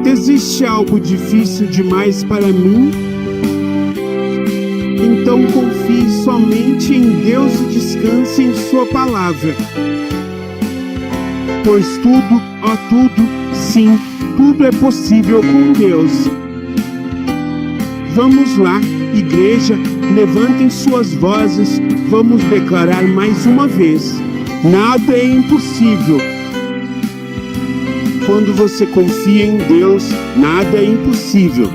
Existe algo difícil demais para mim? Então confie somente em Deus e descanse em sua palavra. Pois tudo, ó tudo, sim, tudo é possível com Deus. Vamos lá, igreja, levantem suas vozes, vamos declarar mais uma vez: nada é impossível. Quando você confia em Deus, nada é impossível.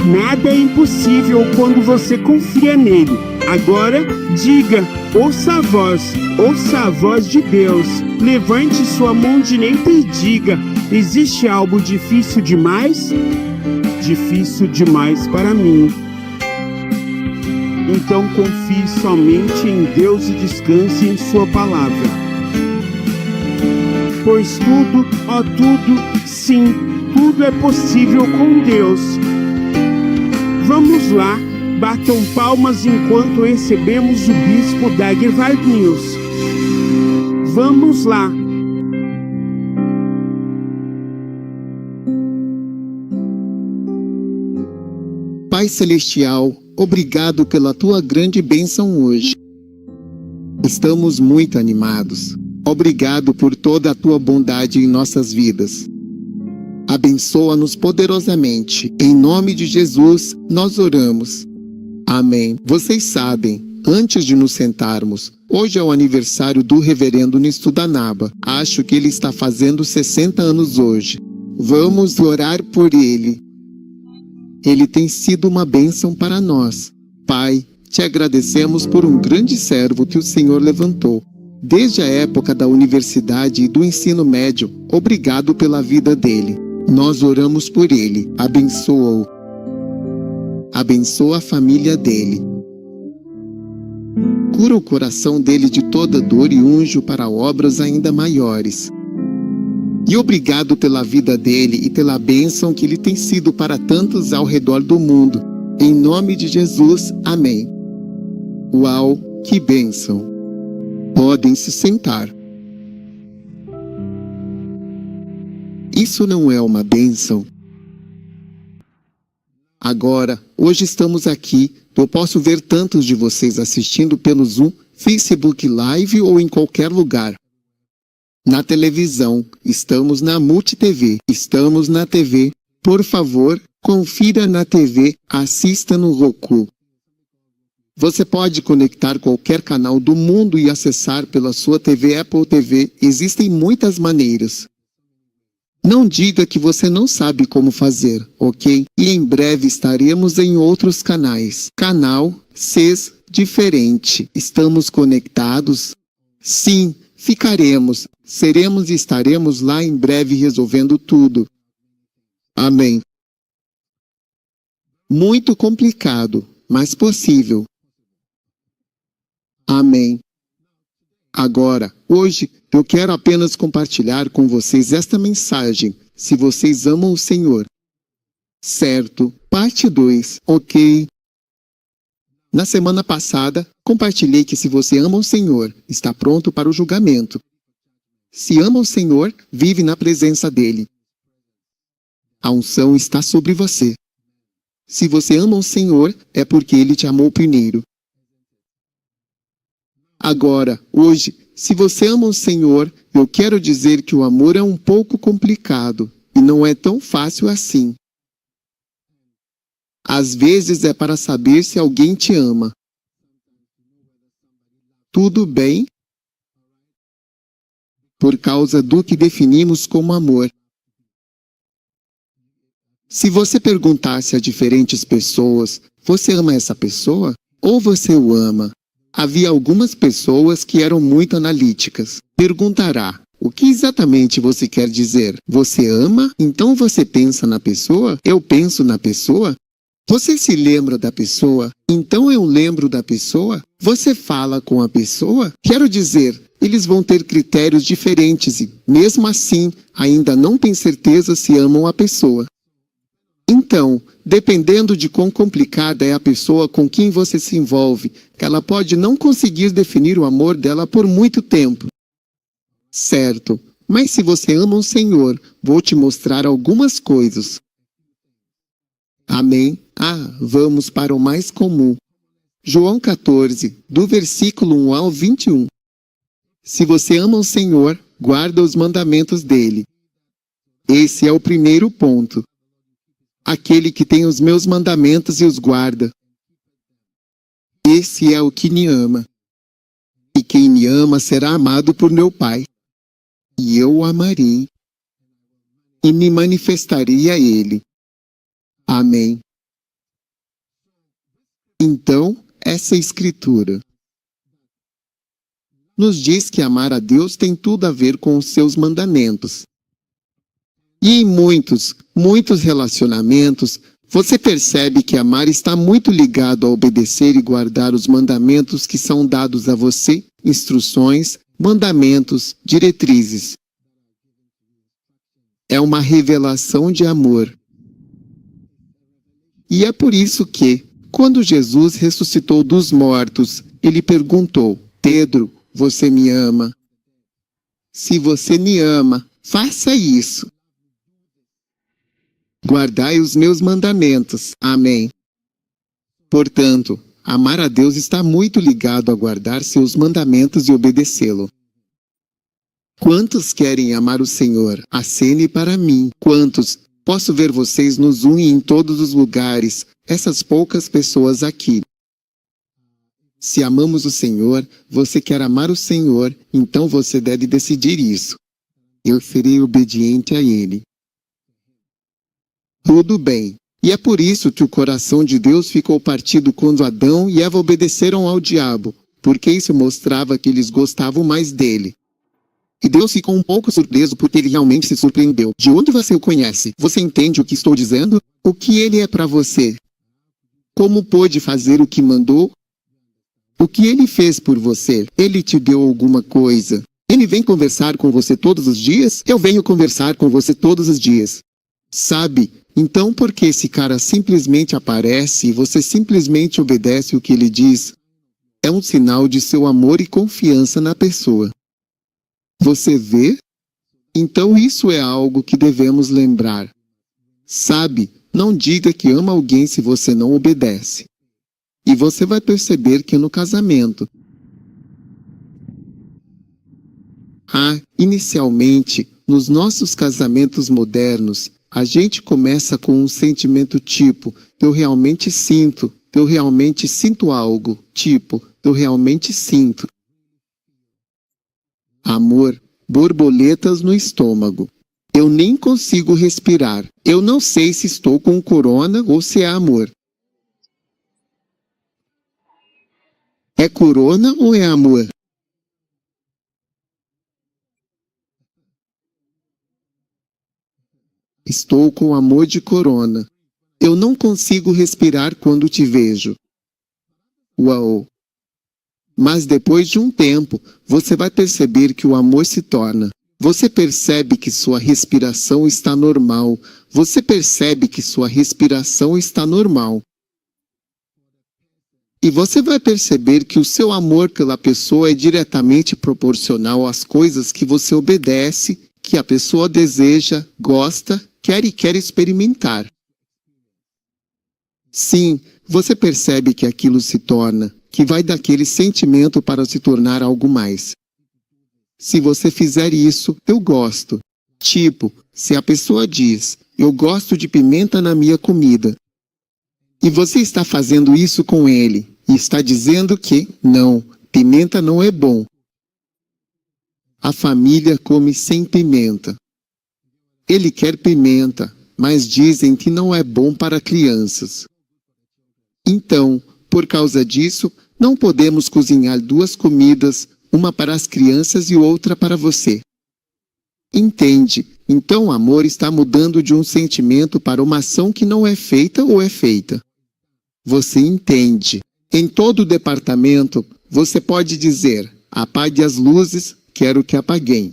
Nada é impossível quando você confia nele. Agora, diga, ouça a voz de Deus. Levante sua mão direita e diga: existe algo difícil demais? Difícil demais para mim. Então confie somente em Deus e descanse em sua palavra. Pois tudo, ó tudo, sim, tudo é possível com Deus. Vamos lá, batam palmas enquanto recebemos o bispo Dagmar News. Vamos lá. Pai Celestial, obrigado pela tua grande bênção hoje. Estamos muito animados. Obrigado por toda a tua bondade em nossas vidas. Abençoa-nos poderosamente. Em nome de Jesus, nós oramos. Amém. Vocês sabem, antes de nos sentarmos, hoje é o aniversário do reverendo Nisto Danaba. Acho que ele está fazendo 60 anos hoje. Vamos orar por ele. Ele tem sido uma bênção para nós. Pai, te agradecemos por um grande servo que o Senhor levantou. Desde a época da universidade e do ensino médio, obrigado pela vida dele. Nós oramos por ele. Abençoa-o. Abençoa a família dele. Cura o coração dele de toda dor e unge-o para obras ainda maiores. E obrigado pela vida dele e pela bênção que ele tem sido para tantos ao redor do mundo. Em nome de Jesus, amém. Uau, que bênção! Podem se sentar. Isso não é uma bênção? Agora, hoje estamos aqui. Eu posso ver tantos de vocês assistindo pelo Zoom, Facebook Live ou em qualquer lugar. Na televisão, estamos na MultiTV, estamos na TV. Por favor, confira na TV, assista no Roku. Você pode conectar qualquer canal do mundo e acessar pela sua TV Apple TV. Existem muitas maneiras. Não diga que você não sabe como fazer, ok? E em breve estaremos em outros canais. Canal CES Diferente. Estamos conectados? Sim, ficaremos. Seremos e estaremos lá em breve resolvendo tudo. Amém. Muito complicado, mas possível. Amém. Agora, hoje, eu quero apenas compartilhar com vocês esta mensagem, se vocês amam o Senhor. Certo, parte 2, ok? Na semana passada, compartilhei que se você ama o Senhor, está pronto para o julgamento. Se ama o Senhor, vive na presença dEle. A unção está sobre você. Se você ama o Senhor, é porque Ele te amou primeiro. Agora, hoje, se você ama o Senhor, eu quero dizer que o amor é um pouco complicado e não é tão fácil assim. Às vezes é para saber se alguém te ama. Tudo bem? Por causa do que definimos como amor. Se você perguntasse a diferentes pessoas, você ama essa pessoa? Ou você o ama? Havia algumas pessoas que eram muito analíticas. Perguntará, o que exatamente você quer dizer? Você ama? Então você pensa na pessoa? Eu penso na pessoa? Você se lembra da pessoa? Então eu lembro da pessoa? Você fala com a pessoa? Quero dizer, eles vão ter critérios diferentes e, mesmo assim, ainda não têm certeza se amam a pessoa. Então, dependendo de quão complicada é a pessoa com quem você se envolve, ela pode não conseguir definir o amor dela por muito tempo. Certo, Mas se você ama o Senhor, vou te mostrar algumas coisas. Amém? Vamos para o mais comum. João 14, do versículo 1 ao 21. Se você ama o Senhor, guarda os mandamentos dele. Esse é o primeiro ponto. Aquele que tem os meus mandamentos e os guarda. Esse é o que me ama. E quem me ama será amado por meu Pai. E eu o amarei. E me manifestarei a ele. Amém. Então, essa escritura nos diz que amar a Deus tem tudo a ver com os seus mandamentos. E em muitos relacionamentos, você percebe que amar está muito ligado a obedecer e guardar os mandamentos que são dados a você, instruções, mandamentos, diretrizes. É uma revelação de amor. E é por isso que, quando Jesus ressuscitou dos mortos, ele perguntou: Pedro, você me ama? Se você me ama, faça isso. Guardai os meus mandamentos. Amém. Portanto, amar a Deus está muito ligado a guardar seus mandamentos e obedecê-lo. Quantos querem amar o Senhor? Acene para mim. Quantos? Posso ver vocês no Zoom e em todos os lugares, essas poucas pessoas aqui. Se amamos o Senhor, você quer amar o Senhor, então você deve decidir isso. Eu serei obediente a Ele. Tudo bem. E é por isso que o coração de Deus ficou partido quando Adão e Eva obedeceram ao diabo, porque isso mostrava que eles gostavam mais dele. E Deus ficou um pouco surpreso porque ele realmente se surpreendeu. De onde você o conhece? Você entende o que estou dizendo? O que ele é para você? Como pôde fazer o que mandou? O que ele fez por você? Ele te deu alguma coisa? Ele vem conversar com você todos os dias? Eu venho conversar com você todos os dias. Sabe? Então por que esse cara simplesmente aparece e você simplesmente obedece o que ele diz? É um sinal de seu amor e confiança na pessoa. Você vê? Então isso é algo que devemos lembrar. Sabe? Não diga que ama alguém se você não obedece. E você vai perceber que no casamento, inicialmente, nos nossos casamentos modernos, a gente começa com um sentimento tipo, eu realmente sinto algo, tipo, eu realmente sinto. Amor, borboletas no estômago. Eu nem consigo respirar. Eu não sei se estou com corona ou se é amor. É corona ou é amor? Estou com amor de corona. Eu não consigo respirar quando te vejo. Uau! Mas depois de um tempo, você vai perceber que o amor se torna. Você percebe que sua respiração está normal. Você percebe que sua respiração está normal. E você vai perceber que o seu amor pela pessoa é diretamente proporcional às coisas que você obedece, que a pessoa deseja, gosta, quer experimentar. Sim, você percebe que aquilo se torna, que vai daquele sentimento para se tornar algo mais. Se você fizer isso, eu gosto. Tipo, se a pessoa diz, eu gosto de pimenta na minha comida, e você está fazendo isso com ele, e está dizendo que, não, pimenta não é bom. A família come sem pimenta. Ele quer pimenta, mas dizem que não é bom para crianças. Então, por causa disso, não podemos cozinhar duas comidas, uma para as crianças e outra para você. Entende? Então o amor está mudando de um sentimento para uma ação que não é feita ou é feita. Você entende? Em todo o departamento, você pode dizer, apague as luzes, quero que apaguem.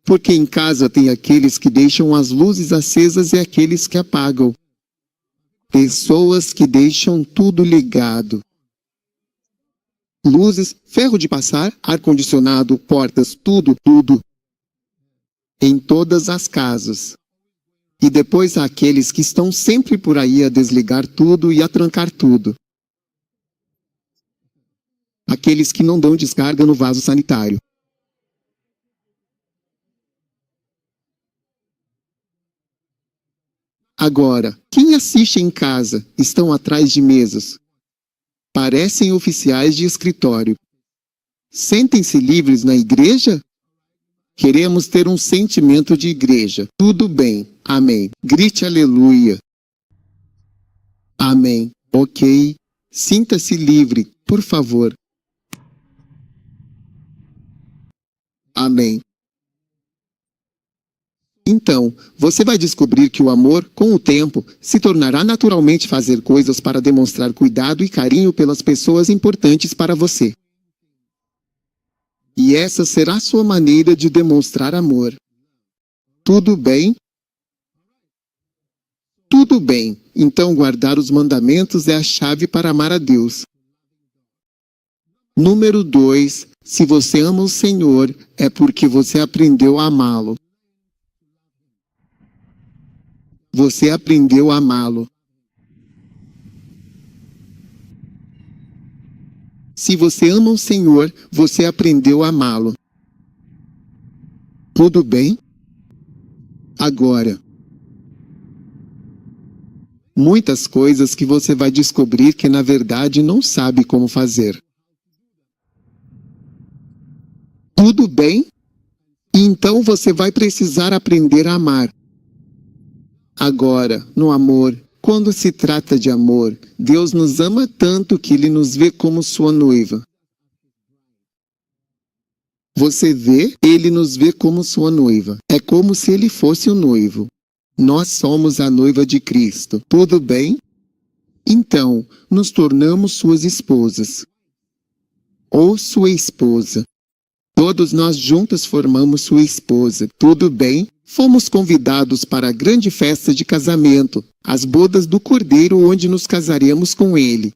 Porque em casa tem aqueles que deixam as luzes acesas e aqueles que apagam. Pessoas que deixam tudo ligado. Luzes, ferro de passar, ar-condicionado, portas, tudo. em todas as casas. E depois há aqueles que estão sempre por aí a desligar tudo e a trancar tudo. Aqueles que não dão descarga no vaso sanitário. Agora, quem assiste em casa estão atrás de mesas. Parecem oficiais de escritório. Sentem-se livres na igreja? Queremos ter um sentimento de igreja. Tudo bem. Amém. Grite aleluia. Amém. Ok. Sinta-se livre, por favor. Amém. Então, você vai descobrir que o amor, com o tempo, se tornará naturalmente fazer coisas para demonstrar cuidado e carinho pelas pessoas importantes para você. E essa será a sua maneira de demonstrar amor. Tudo bem? Tudo bem. Então guardar os mandamentos é a chave para amar a Deus. Número 2. Se você ama o Senhor, é porque você aprendeu a amá-lo. Você aprendeu a amá-lo. Se você ama o Senhor, você aprendeu a amá-lo. Tudo bem? Agora, muitas coisas que você vai descobrir que na verdade não sabe como fazer. Tudo bem? Então você vai precisar aprender a amar. Agora, no amor, quando se trata de amor, Deus nos ama tanto que Ele nos vê como sua noiva. Você vê? Ele nos vê como sua noiva. É como se Ele fosse o noivo. Nós somos a noiva de Cristo. Tudo bem? Então, nos tornamos suas esposas. Ou sua esposa. Todos nós juntos formamos sua esposa. Tudo bem? Fomos convidados para a grande festa de casamento, as bodas do Cordeiro, onde nos casaremos com ele.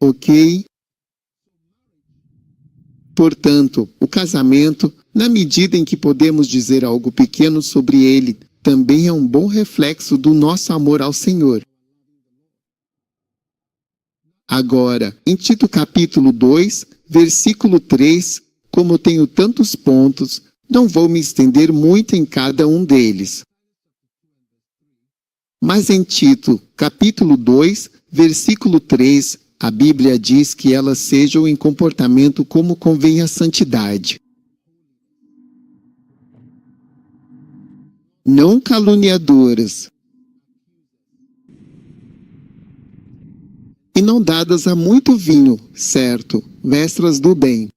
Ok? Portanto, o casamento, na medida em que podemos dizer algo pequeno sobre ele, também é um bom reflexo do nosso amor ao Senhor. Agora, em Tito capítulo 2, versículo 3, como tenho tantos pontos, não vou me estender muito em cada um deles. Mas em Tito, capítulo 2, versículo 3, a Bíblia diz que elas sejam em comportamento como convém à santidade. Não caluniadoras. E não dadas a muito vinho, certo, vestras do bem.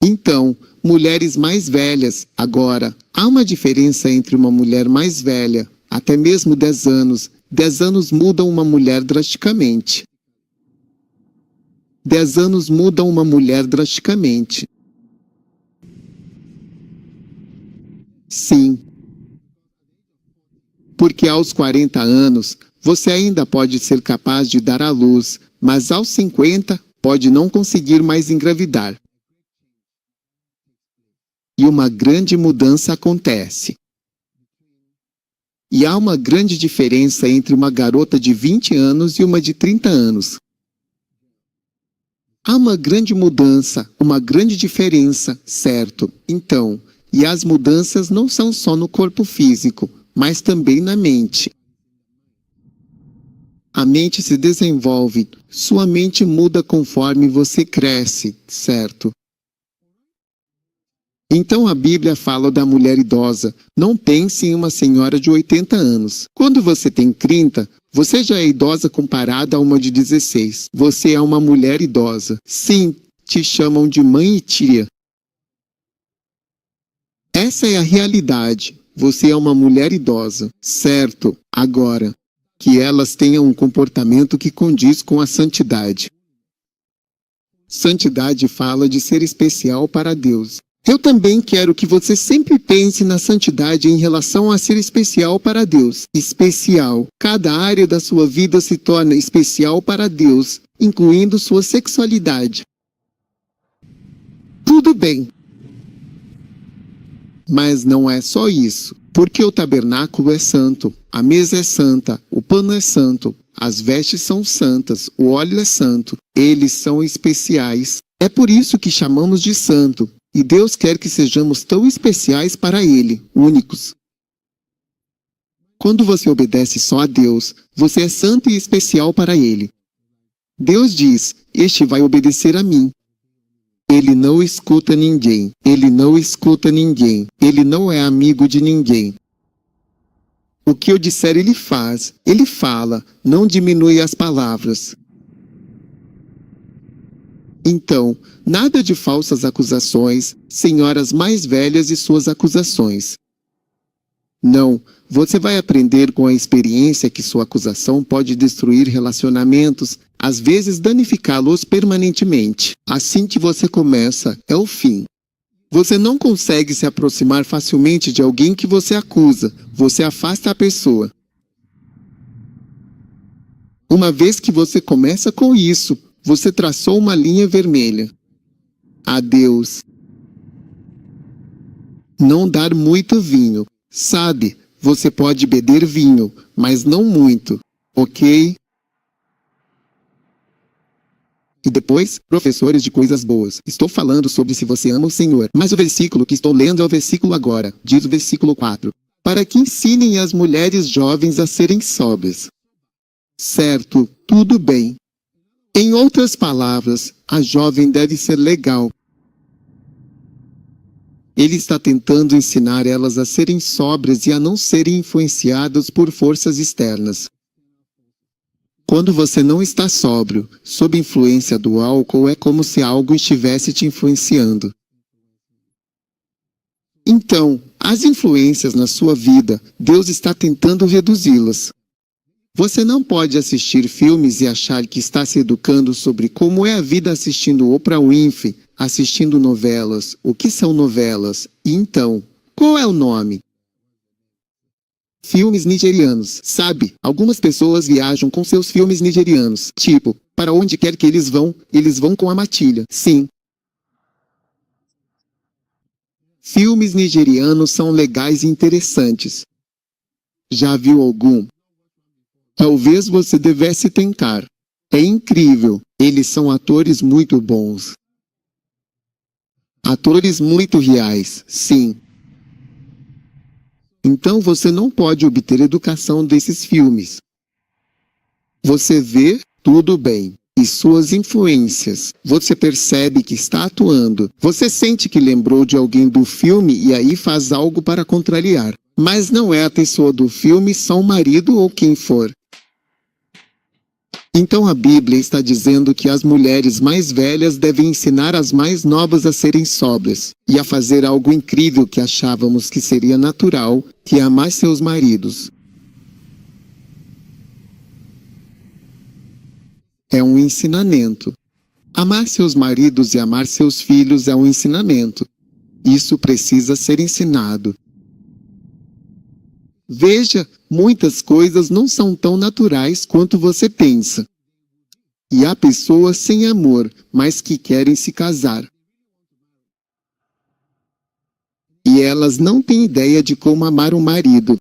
Então, mulheres mais velhas, agora, há uma diferença entre uma mulher mais velha, até mesmo 10 anos. 10 anos mudam uma mulher drasticamente. 10 anos mudam uma mulher drasticamente. Sim. Porque aos 40 anos, você ainda pode ser capaz de dar à luz, mas aos 50, pode não conseguir mais engravidar. E uma grande mudança acontece. E há uma grande diferença entre uma garota de 20 anos e uma de 30 anos. Há uma grande mudança, uma grande diferença, certo? Então, e as mudanças não são só no corpo físico, mas também na mente. A mente se desenvolve, sua mente muda conforme você cresce, certo? Então a Bíblia fala da mulher idosa. Não pense em uma senhora de 80 anos. Quando você tem 30, você já é idosa comparada a uma de 16. Você é uma mulher idosa. Sim, te chamam de mãe e tia. Essa é a realidade. Você é uma mulher idosa. Certo, agora, que elas tenham um comportamento que condiz com a santidade. Santidade fala de ser especial para Deus. Eu também quero que você sempre pense na santidade em relação a ser especial para Deus. Especial. Cada área da sua vida se torna especial para Deus, incluindo sua sexualidade. Tudo bem. Mas não é só isso, porque o tabernáculo é santo, a mesa é santa, o pano é santo, as vestes são santas, o óleo é santo, eles são especiais. É por isso que chamamos de santo, e Deus quer que sejamos tão especiais para Ele, únicos. Quando você obedece só a Deus, você é santo e especial para Ele. Deus diz: este vai obedecer a mim. Ele não escuta ninguém, ele não escuta ninguém, ele não é amigo de ninguém. O que eu disser ele faz, ele fala, não diminui as palavras. Então, nada de falsas acusações, senhoras mais velhas e suas acusações. Não, você vai aprender com a experiência que sua acusação pode destruir relacionamentos, às vezes danificá-los permanentemente. Assim que você começa, é o fim. Você não consegue se aproximar facilmente de alguém que você acusa, você afasta a pessoa. Uma vez que você começa com isso, você traçou uma linha vermelha. Adeus. Não dar muito vinho. Sabe, você pode beber vinho, mas não muito, ok? E depois, professores de coisas boas. Estou falando sobre se você ama o Senhor. Mas o versículo que estou lendo é o versículo agora. Diz o versículo 4. Para que ensinem as mulheres jovens a serem sóbrias. Certo, tudo bem. Em outras palavras, a jovem deve ser legal. Ele está tentando ensinar elas a serem sóbrias e a não serem influenciadas por forças externas. Quando você não está sóbrio, sob influência do álcool, é como se algo estivesse te influenciando. Então, as influências na sua vida, Deus está tentando reduzi-las. Você não pode assistir filmes e achar que está se educando sobre como é a vida assistindo Oprah Winfrey, assistindo novelas. O que são novelas? E então, qual é o nome? Filmes nigerianos. Sabe, algumas pessoas viajam com seus filmes nigerianos. Tipo, para onde quer que eles vão com a matilha. Sim. Filmes nigerianos são legais e interessantes. Já viu algum? Talvez você devesse tentar. É incrível. Eles são atores muito bons. Atores muito reais, sim. Então você não pode obter educação desses filmes. Você vê, tudo bem. E suas influências. Você percebe que está atuando. Você sente que lembrou de alguém do filme e aí faz algo para contrariar. Mas não é a pessoa do filme, só o marido ou quem for. Então a Bíblia está dizendo que as mulheres mais velhas devem ensinar as mais novas a serem sóbrias e a fazer algo incrível que achávamos que seria natural, que é amar seus maridos. É um ensinamento. Amar seus maridos e amar seus filhos é um ensinamento. Isso precisa ser ensinado. Veja, muitas coisas não são tão naturais quanto você pensa. E há pessoas sem amor, mas que querem se casar. E elas não têm ideia de como amar um marido.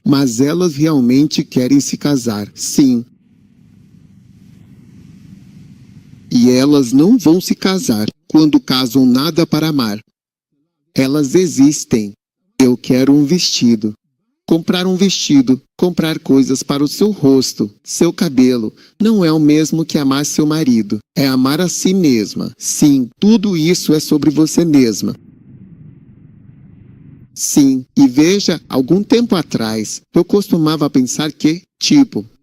Mas elas realmente querem se casar, sim. E elas não vão se casar quando casam nada para amar. Elas existem. Eu quero um vestido. Comprar um vestido, comprar coisas para o seu rosto, seu cabelo, não é o mesmo que amar seu marido. É amar a si mesma. Sim, tudo isso é sobre você mesma. Sim, e veja, algum tempo atrás, eu costumava pensar que,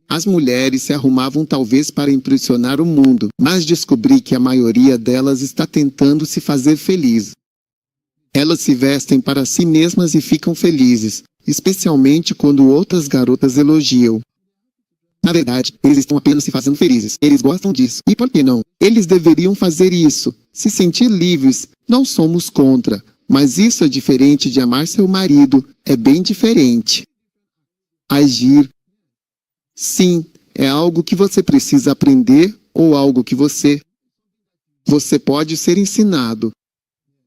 as mulheres se arrumavam talvez para impressionar o mundo, mas descobri que a maioria delas está tentando se fazer feliz. Elas se vestem para si mesmas e ficam felizes, especialmente quando outras garotas elogiam. Na verdade, eles estão apenas se fazendo felizes. Eles gostam disso. E por que não? Eles deveriam fazer isso. Se sentir livres, não somos contra. Mas isso é diferente de amar seu marido. É bem diferente. Agir. Sim, é algo que você precisa aprender ou algo que você pode ser ensinado.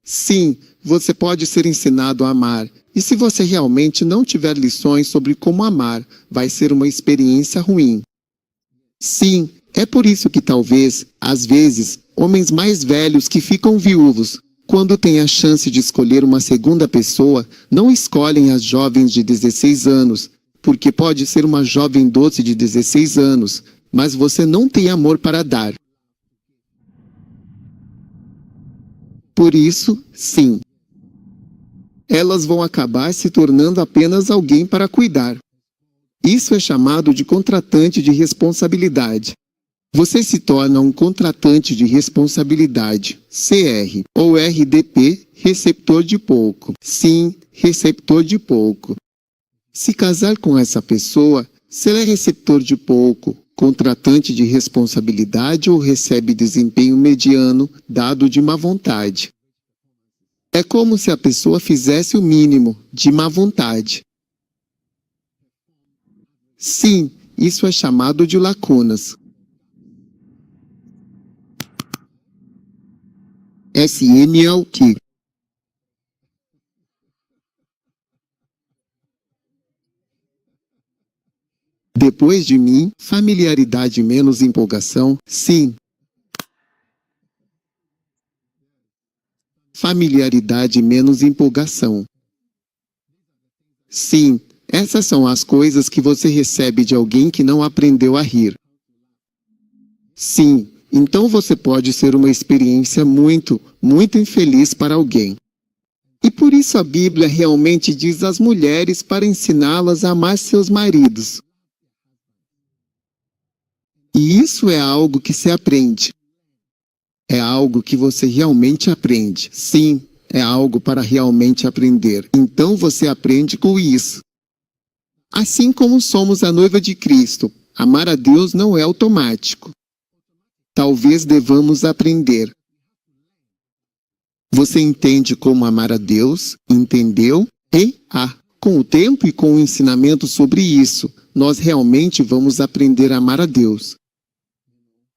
Sim, você pode ser ensinado a amar. E se você realmente não tiver lições sobre como amar, vai ser uma experiência ruim. Sim, é por isso que talvez, às vezes, homens mais velhos que ficam viúvos, quando têm a chance de escolher uma segunda pessoa, não escolhem as jovens de 16 anos, porque pode ser uma jovem doce de 16 anos, mas você não tem amor para dar. Por isso, sim, elas vão acabar se tornando apenas alguém para cuidar. Isso é chamado de contratante de responsabilidade. Você se torna um contratante de responsabilidade, CR, ou RDP, receptor de pouco. Sim, receptor de pouco. Se casar com essa pessoa, se ela é receptor de pouco, contratante de responsabilidade ou recebe desempenho mediano, dado de má vontade. É como se a pessoa fizesse o mínimo, de má vontade. Sim, isso é chamado de lacunas. SNLT. Depois de mim, familiaridade menos empolgação, sim. Familiaridade menos empolgação. Sim, essas são as coisas que você recebe de alguém que não aprendeu a rir. Sim, então você pode ser uma experiência muito, muito infeliz para alguém. E por isso a Bíblia realmente diz às mulheres para ensiná-las a amar seus maridos. E isso é algo que se aprende. É algo que você realmente aprende. Sim, é algo para realmente aprender. Então você aprende com isso. Assim como somos a noiva de Cristo, amar a Deus não é automático. Talvez devamos aprender. Você entende como amar a Deus? Entendeu? Com o tempo e com o ensinamento sobre isso, nós realmente vamos aprender a amar a Deus.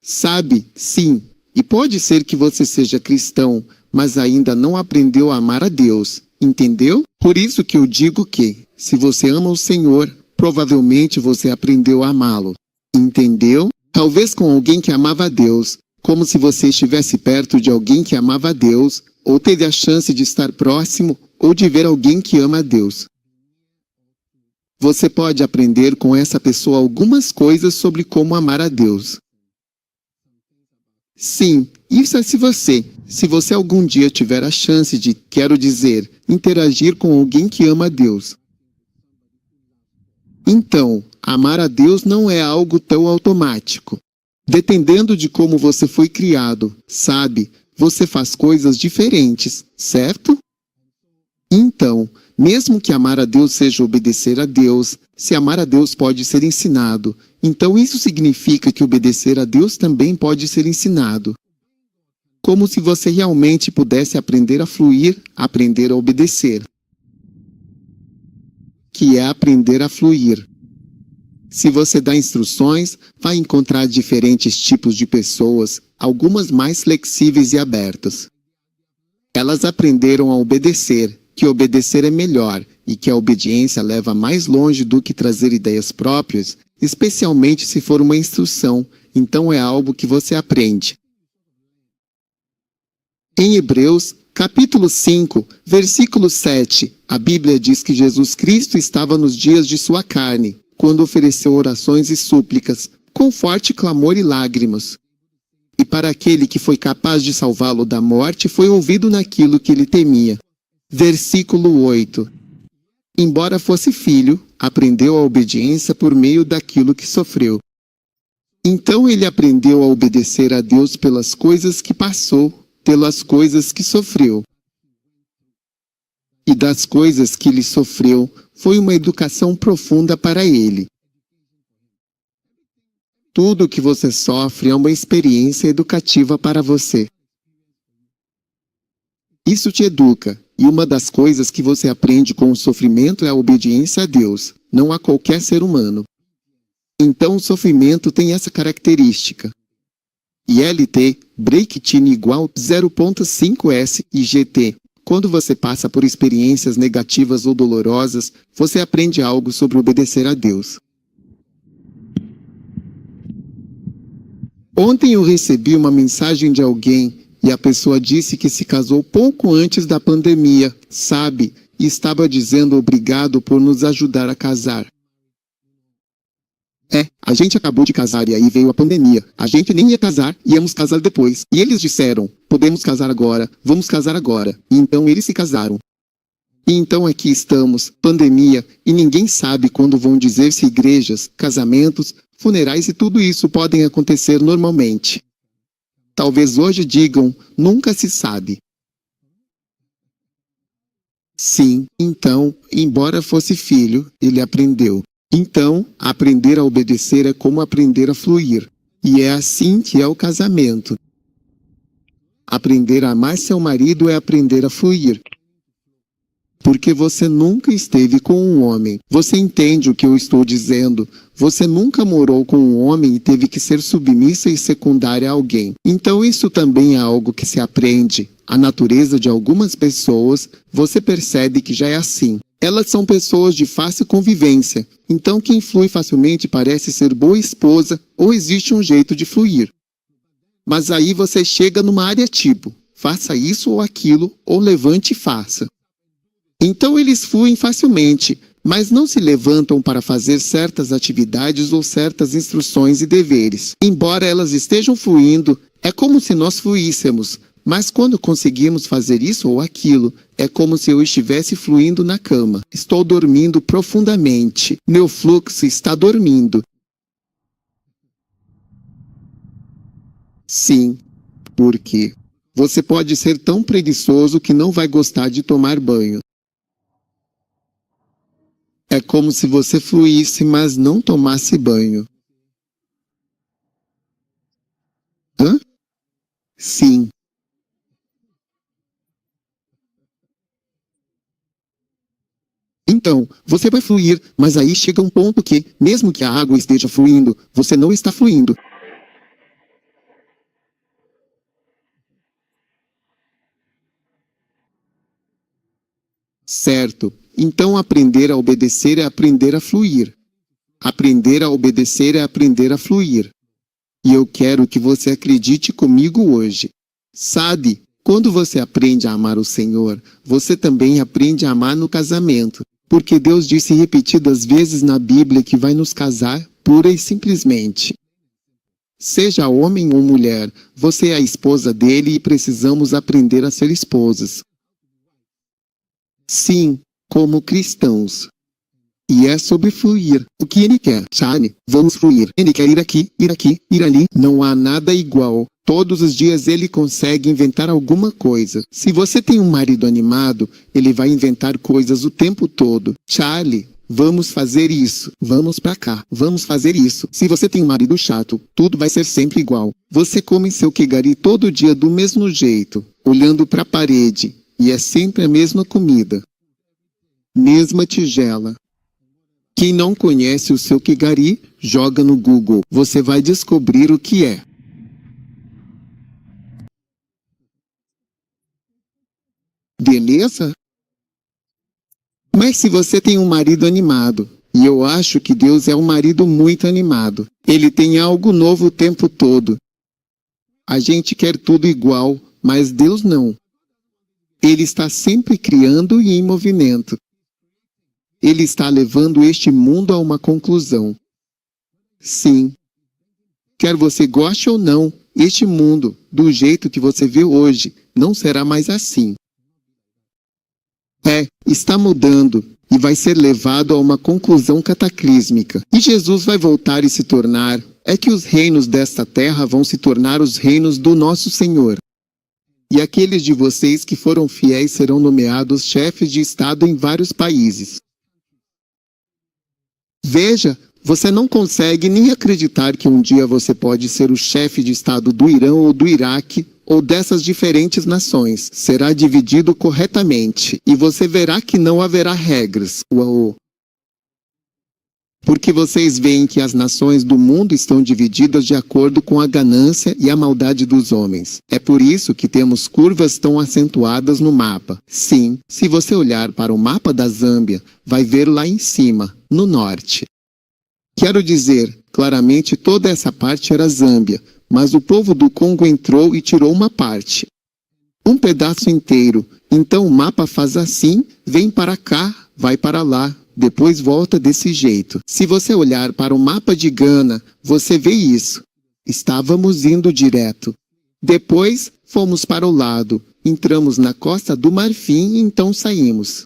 Sabe, sim, e pode ser que você seja cristão, mas ainda não aprendeu a amar a Deus, entendeu? Por isso que eu digo que, se você ama o Senhor, provavelmente você aprendeu a amá-lo, entendeu? Talvez com alguém que amava a Deus, como se você estivesse perto de alguém que amava a Deus, ou teve a chance de estar próximo, ou de ver alguém que ama a Deus. Você pode aprender com essa pessoa algumas coisas sobre como amar a Deus. Sim, isso é se você algum dia tiver a chance de, quero dizer, interagir com alguém que ama a Deus. Então, amar a Deus não é algo tão automático. Dependendo de como você foi criado, sabe, você faz coisas diferentes, certo? Então, mesmo que amar a Deus seja obedecer a Deus, se amar a Deus pode ser ensinado, então isso significa que obedecer a Deus também pode ser ensinado. Como se você realmente pudesse aprender a fluir, aprender a obedecer. Que é aprender a fluir. Se você dá instruções, vai encontrar diferentes tipos de pessoas, algumas mais flexíveis e abertas. Elas aprenderam a obedecer, que obedecer é melhor e que a obediência leva mais longe do que trazer ideias próprias, especialmente se for uma instrução, então é algo que você aprende. Em Hebreus, capítulo 5, versículo 7, a Bíblia diz que Jesus Cristo estava nos dias de sua carne, quando ofereceu orações e súplicas, com forte clamor e lágrimas. E para aquele que foi capaz de salvá-lo da morte, foi ouvido naquilo que ele temia. Versículo 8. Embora fosse filho, aprendeu a obediência por meio daquilo que sofreu. Então ele aprendeu a obedecer a Deus pelas coisas que passou, pelas coisas que sofreu. E das coisas que ele sofreu, foi uma educação profunda para ele. Tudo o que você sofre é uma experiência educativa para você. Isso te educa, e uma das coisas que você aprende com o sofrimento é a obediência a Deus, não a qualquer ser humano. Então o sofrimento tem essa característica. ILT, break-tine igual 0.5S e GT, Quando você passa por experiências negativas ou dolorosas, você aprende algo sobre obedecer a Deus. Ontem eu recebi uma mensagem de alguém e a pessoa disse que se casou pouco antes da pandemia, sabe? E estava dizendo obrigado por nos ajudar a casar. A gente acabou de casar e aí veio a pandemia. A gente nem ia casar, íamos casar depois. E eles disseram, podemos casar agora, vamos casar agora. E então eles se casaram. E então aqui estamos, pandemia, e ninguém sabe quando vão dizer se igrejas, casamentos, funerais e tudo isso podem acontecer normalmente. Talvez hoje digam, nunca se sabe. Sim, então, embora fosse filho, ele aprendeu. Então, aprender a obedecer é como aprender a fluir. E é assim que é o casamento. Aprender a amar seu marido é aprender a fluir. Porque você nunca esteve com um homem. Você entende o que eu estou dizendo. Você nunca morou com um homem e teve que ser submissa e secundária a alguém. Então isso também é algo que se aprende. A natureza de algumas pessoas, você percebe que já é assim. Elas são pessoas de fácil convivência. Então quem flui facilmente parece ser boa esposa ou existe um jeito de fluir. Mas aí você chega numa área tipo, faça isso ou aquilo, ou levante e faça. Então eles fluem facilmente, mas não se levantam para fazer certas atividades ou certas instruções e deveres. Embora elas estejam fluindo, é como se nós fluíssemos, mas quando conseguimos fazer isso ou aquilo, é como se eu estivesse fluindo na cama. Estou dormindo profundamente. Meu fluxo está dormindo. Sim, porque você pode ser tão preguiçoso que não vai gostar de tomar banho. É como se você fluísse, mas não tomasse banho. Hã? Sim. Então, você vai fluir, mas aí chega um ponto que, mesmo que a água esteja fluindo, você não está fluindo. Certo. Então aprender a obedecer é aprender a fluir. Aprender a obedecer é aprender a fluir. E eu quero que você acredite comigo hoje. Sabe, quando você aprende a amar o Senhor, você também aprende a amar no casamento. Porque Deus disse repetidas vezes na Bíblia que vai nos casar pura e simplesmente. Seja homem ou mulher, você é a esposa dele e precisamos aprender a ser esposas. Sim, como cristãos. E é sobre fluir. O que ele quer, sabe? Vamos fluir. Ele quer ir aqui, ir ali. Não há nada igual. Todos os dias ele consegue inventar alguma coisa. Se você tem um marido animado, ele vai inventar coisas o tempo todo. Charlie, vamos fazer isso. Vamos pra cá. Vamos fazer isso. Se você tem um marido chato, tudo vai ser sempre igual. Você come seu quegari todo dia do mesmo jeito, olhando pra parede. E é sempre a mesma comida. Mesma tigela. Quem não conhece o seu quegari, joga no Google. Você vai descobrir o que é. Beleza? Mas se você tem um marido animado, e eu acho que Deus é um marido muito animado, ele tem algo novo o tempo todo. A gente quer tudo igual, mas Deus não. Ele está sempre criando e em movimento. Ele está levando este mundo a uma conclusão. Sim. Quer você goste ou não, este mundo, do jeito que você vê hoje, não será mais assim. Está mudando e vai ser levado a uma conclusão cataclísmica. E Jesus vai voltar e se tornar, é que os reinos desta terra vão se tornar os reinos do nosso Senhor. E aqueles de vocês que foram fiéis serão nomeados chefes de Estado em vários países. Veja, você não consegue nem acreditar que um dia você pode ser o chefe de Estado do Irã ou do Iraque, ou dessas diferentes nações. Será dividido corretamente, e você verá que não haverá regras. Uau! Porque vocês veem que as nações do mundo estão divididas de acordo com a ganância e a maldade dos homens. É por isso que temos curvas tão acentuadas no mapa. Sim, se você olhar para o mapa da Zâmbia, vai ver lá em cima, no norte. Quero dizer, claramente toda essa parte era Zâmbia, mas o povo do Congo entrou e tirou uma parte. Um pedaço inteiro. Então o mapa faz assim, vem para cá, vai para lá. Depois volta desse jeito. Se você olhar para o mapa de Gana, você vê isso. Estávamos indo direto. Depois, fomos para o lado. Entramos na Costa do Marfim e então saímos.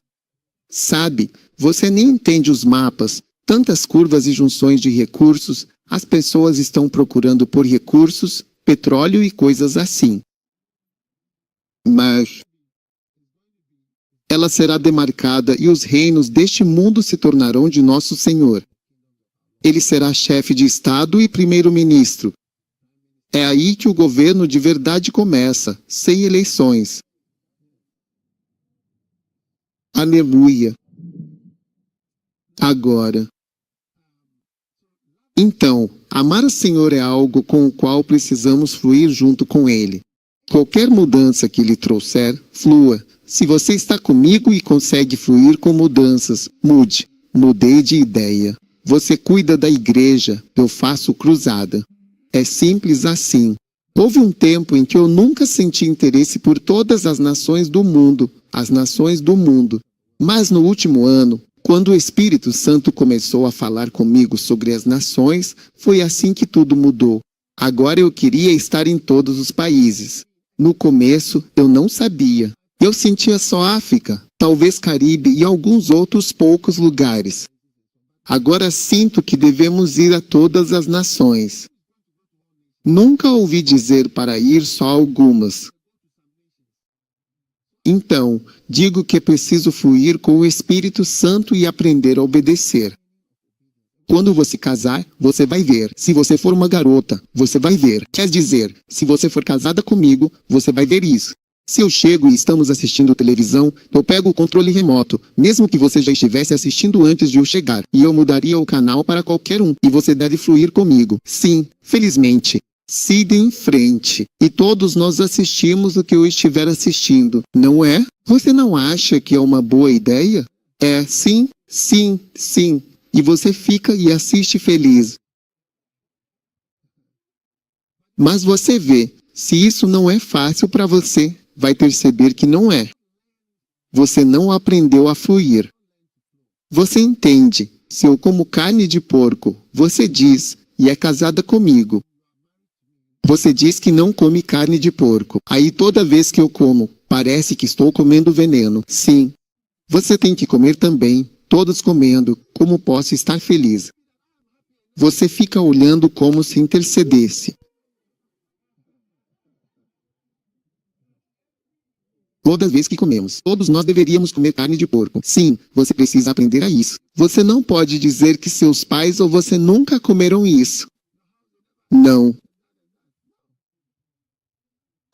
Sabe, você nem entende os mapas. Tantas curvas e junções de recursos. As pessoas estão procurando por recursos, petróleo e coisas assim. Mas ela será demarcada e os reinos deste mundo se tornarão de nosso Senhor. Ele será chefe de Estado e primeiro-ministro. É aí que o governo de verdade começa, sem eleições. Aleluia. Agora. Então, amar o Senhor é algo com o qual precisamos fluir junto com Ele. Qualquer mudança que Ele trouxer, flua. Se você está comigo e consegue fluir com mudanças, mude. Mudei de ideia. Você cuida da igreja, eu faço cruzada. É simples assim. Houve um tempo em que eu nunca senti interesse por todas as nações do mundo, as nações do mundo. Mas no último ano, quando o Espírito Santo começou a falar comigo sobre as nações, foi assim que tudo mudou. Agora eu queria estar em todos os países. No começo, eu não sabia. Eu sentia só África, talvez Caribe e alguns outros poucos lugares. Agora sinto que devemos ir a todas as nações. Nunca ouvi dizer para ir só a algumas. Então, digo que é preciso fluir com o Espírito Santo e aprender a obedecer. Quando você casar, você vai ver. Se você for uma garota, você vai ver. Quer dizer, se você for casada comigo, você vai ver isso. Se eu chego e estamos assistindo televisão, eu pego o controle remoto, mesmo que você já estivesse assistindo antes de eu chegar, e eu mudaria o canal para qualquer um, e você deve fluir comigo. Sim, felizmente. Siga em frente. E todos nós assistimos o que eu estiver assistindo, não é? Você não acha que é uma boa ideia? É, sim, sim, sim. E você fica e assiste feliz. Mas você vê, se isso não é fácil para você, vai perceber que não é. Você não aprendeu a fluir. Você entende, se eu como carne de porco, você diz, e é casada comigo. Você diz que não come carne de porco. Aí toda vez que eu como, parece que estou comendo veneno. Sim. Você tem que comer também, todos comendo, como posso estar feliz? Você fica olhando como se intercedesse. Toda vez que comemos, todos nós deveríamos comer carne de porco. Sim, você precisa aprender a isso. Você não pode dizer que seus pais ou você nunca comeram isso. Não.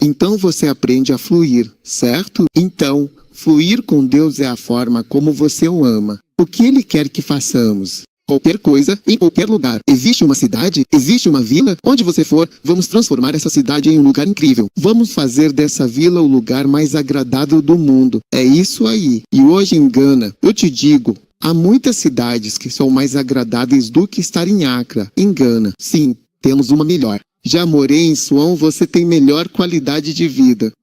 Então você aprende a fluir, certo? Então, fluir com Deus é a forma como você o ama. O que Ele quer que façamos? Qualquer coisa, em qualquer lugar. Existe uma cidade? Existe uma vila? Onde você for, vamos transformar essa cidade em um lugar incrível. Vamos fazer dessa vila o lugar mais agradável do mundo. É isso aí. E hoje em Gana, eu te digo, há muitas cidades que são mais agradáveis do que estar em Accra, em Gana. Sim, temos uma melhor. Já morei em Suão, você tem melhor qualidade de vida.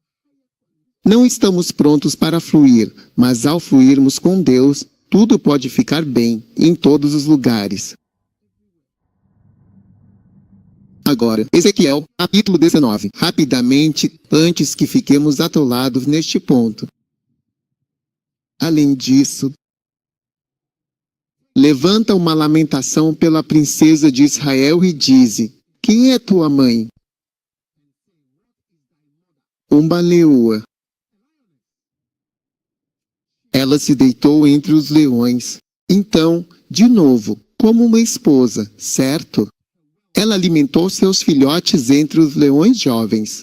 Não estamos prontos para fluir, mas ao fluirmos com Deus, tudo pode ficar bem, em todos os lugares. Agora, Ezequiel, capítulo 19. Rapidamente, antes que fiquemos atolados neste ponto. Além disso, levanta uma lamentação pela princesa de Israel e dize: quem é tua mãe? Uma leoa. Ela se deitou entre os leões. Então, de novo, como uma esposa, certo? Ela alimentou seus filhotes entre os leões jovens.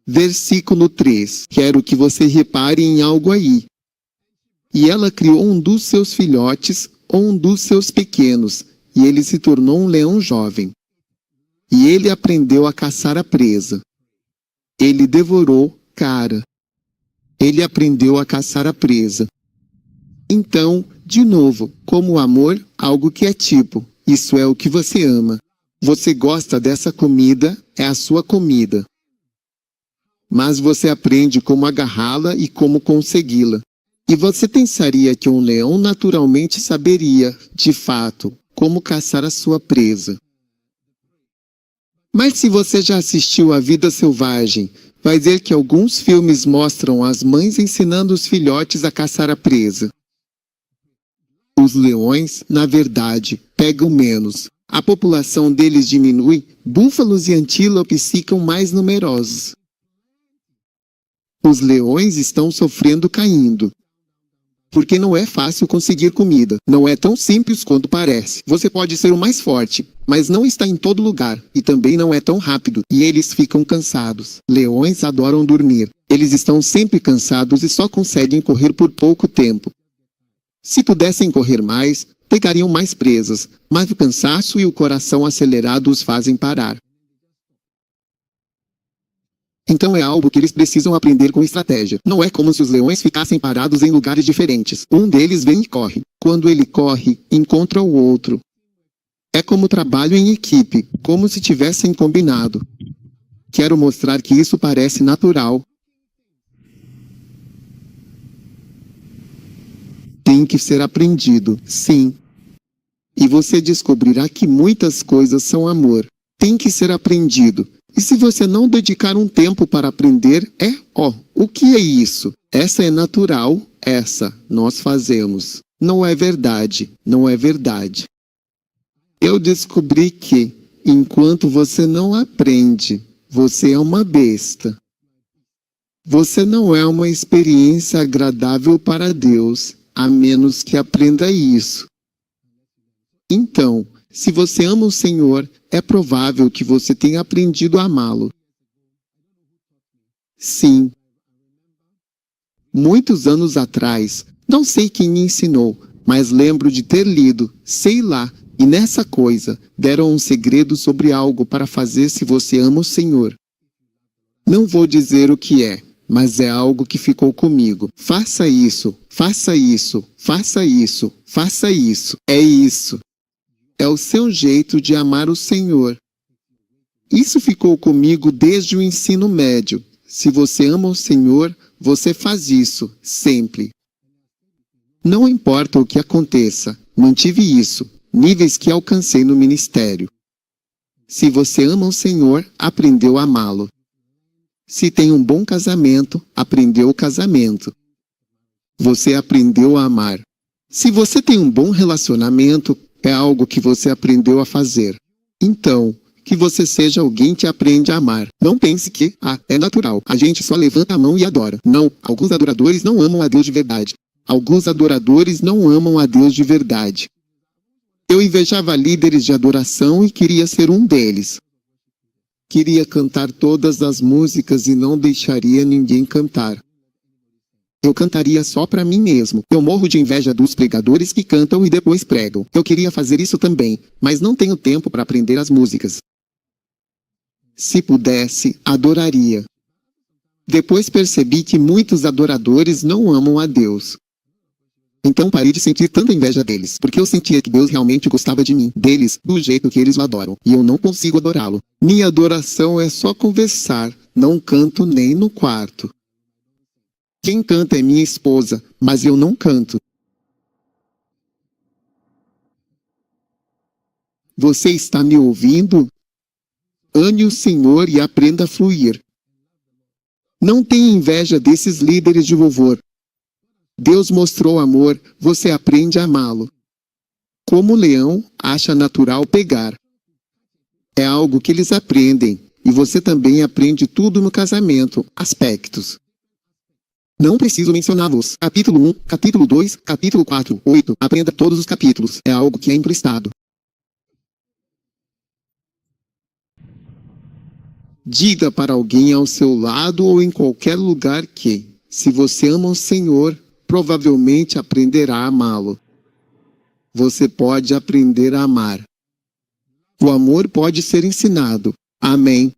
Versículo 3. Quero que você repare em algo aí. E ela criou um dos seus filhotes, ou um dos seus pequenos, e ele se tornou um leão jovem. E ele aprendeu a caçar a presa. Ele devorou cara. Ele aprendeu a caçar a presa. Então, de novo, como o amor, algo que é tipo, isso é o que você ama. Você gosta dessa comida, é a sua comida. Mas você aprende como agarrá-la e como consegui-la. E você pensaria que um leão naturalmente saberia, de fato, como caçar a sua presa. Mas se você já assistiu a Vida Selvagem, vai ver que alguns filmes mostram as mães ensinando os filhotes a caçar a presa. Os leões, na verdade, pegam menos. A população deles diminui, búfalos e antílopes ficam mais numerosos. Os leões estão sofrendo caindo. Porque não é fácil conseguir comida. Não é tão simples quanto parece. Você pode ser o mais forte, mas não está em todo lugar. E também não é tão rápido. E eles ficam cansados. Leões adoram dormir. Eles estão sempre cansados e só conseguem correr por pouco tempo. Se pudessem correr mais, pegariam mais presas. Mas o cansaço e o coração acelerado os fazem parar. Então é algo que eles precisam aprender com estratégia. Não é como se os leões ficassem parados em lugares diferentes. Um deles vem e corre. Quando ele corre, encontra o outro. É como trabalho em equipe, como se tivessem combinado. Quero mostrar que isso parece natural. Tem que ser aprendido, sim. E você descobrirá que muitas coisas são amor. Tem que ser aprendido. E se você não dedicar um tempo para aprender, o que é isso? Essa é natural, essa nós fazemos. Não é verdade, não é verdade. Eu descobri que, enquanto você não aprende, você é uma besta. Você não é uma experiência agradável para Deus, a menos que aprenda isso. Então, se você ama o Senhor, é provável que você tenha aprendido a amá-lo. Sim. Muitos anos atrás, não sei quem me ensinou, mas lembro de ter lido, sei lá, e nessa coisa, deram um segredo sobre algo para fazer se você ama o Senhor. Não vou dizer o que é, mas é algo que ficou comigo. Faça isso, faça isso, faça isso, faça isso. É isso. É o seu jeito de amar o Senhor. Isso ficou comigo desde o ensino médio. Se você ama o Senhor, você faz isso, sempre. Não importa o que aconteça, mantive isso, níveis que alcancei no ministério. Se você ama o Senhor, aprendeu a amá-lo. Se tem um bom casamento, aprendeu o casamento. Você aprendeu a amar. Se você tem um bom relacionamento, é algo que você aprendeu a fazer. Então, que você seja alguém que aprende a amar. Não pense que, é natural. A gente só levanta a mão e adora. Não, alguns adoradores não amam a Deus de verdade. Alguns adoradores não amam a Deus de verdade. Eu invejava líderes de adoração e queria ser um deles. Queria cantar todas as músicas e não deixaria ninguém cantar. Eu cantaria só para mim mesmo. Eu morro de inveja dos pregadores que cantam e depois pregam. Eu queria fazer isso também, mas não tenho tempo para aprender as músicas. Se pudesse, adoraria. Depois percebi que muitos adoradores não amam a Deus. Então parei de sentir tanta inveja deles, porque eu sentia que Deus realmente gostava de mim, deles, do jeito que eles o adoram, e eu não consigo adorá-lo. Minha adoração é só conversar, não canto nem no quarto. Quem canta é minha esposa, mas eu não canto. Você está me ouvindo? Ame o Senhor e aprenda a fluir. Não tenha inveja desses líderes de louvor. Deus mostrou amor, você aprende a amá-lo. Como o leão, acha natural pegar. É algo que eles aprendem, e você também aprende tudo no casamento, aspectos. Não preciso mencioná-los. Capítulo 1, capítulo 2, capítulo 4, 8. Aprenda todos os capítulos. É algo que é emprestado. Diga para alguém ao seu lado ou em qualquer lugar que, se você ama o Senhor, provavelmente aprenderá a amá-lo. você pode aprender a amar. O amor pode ser ensinado. Amém.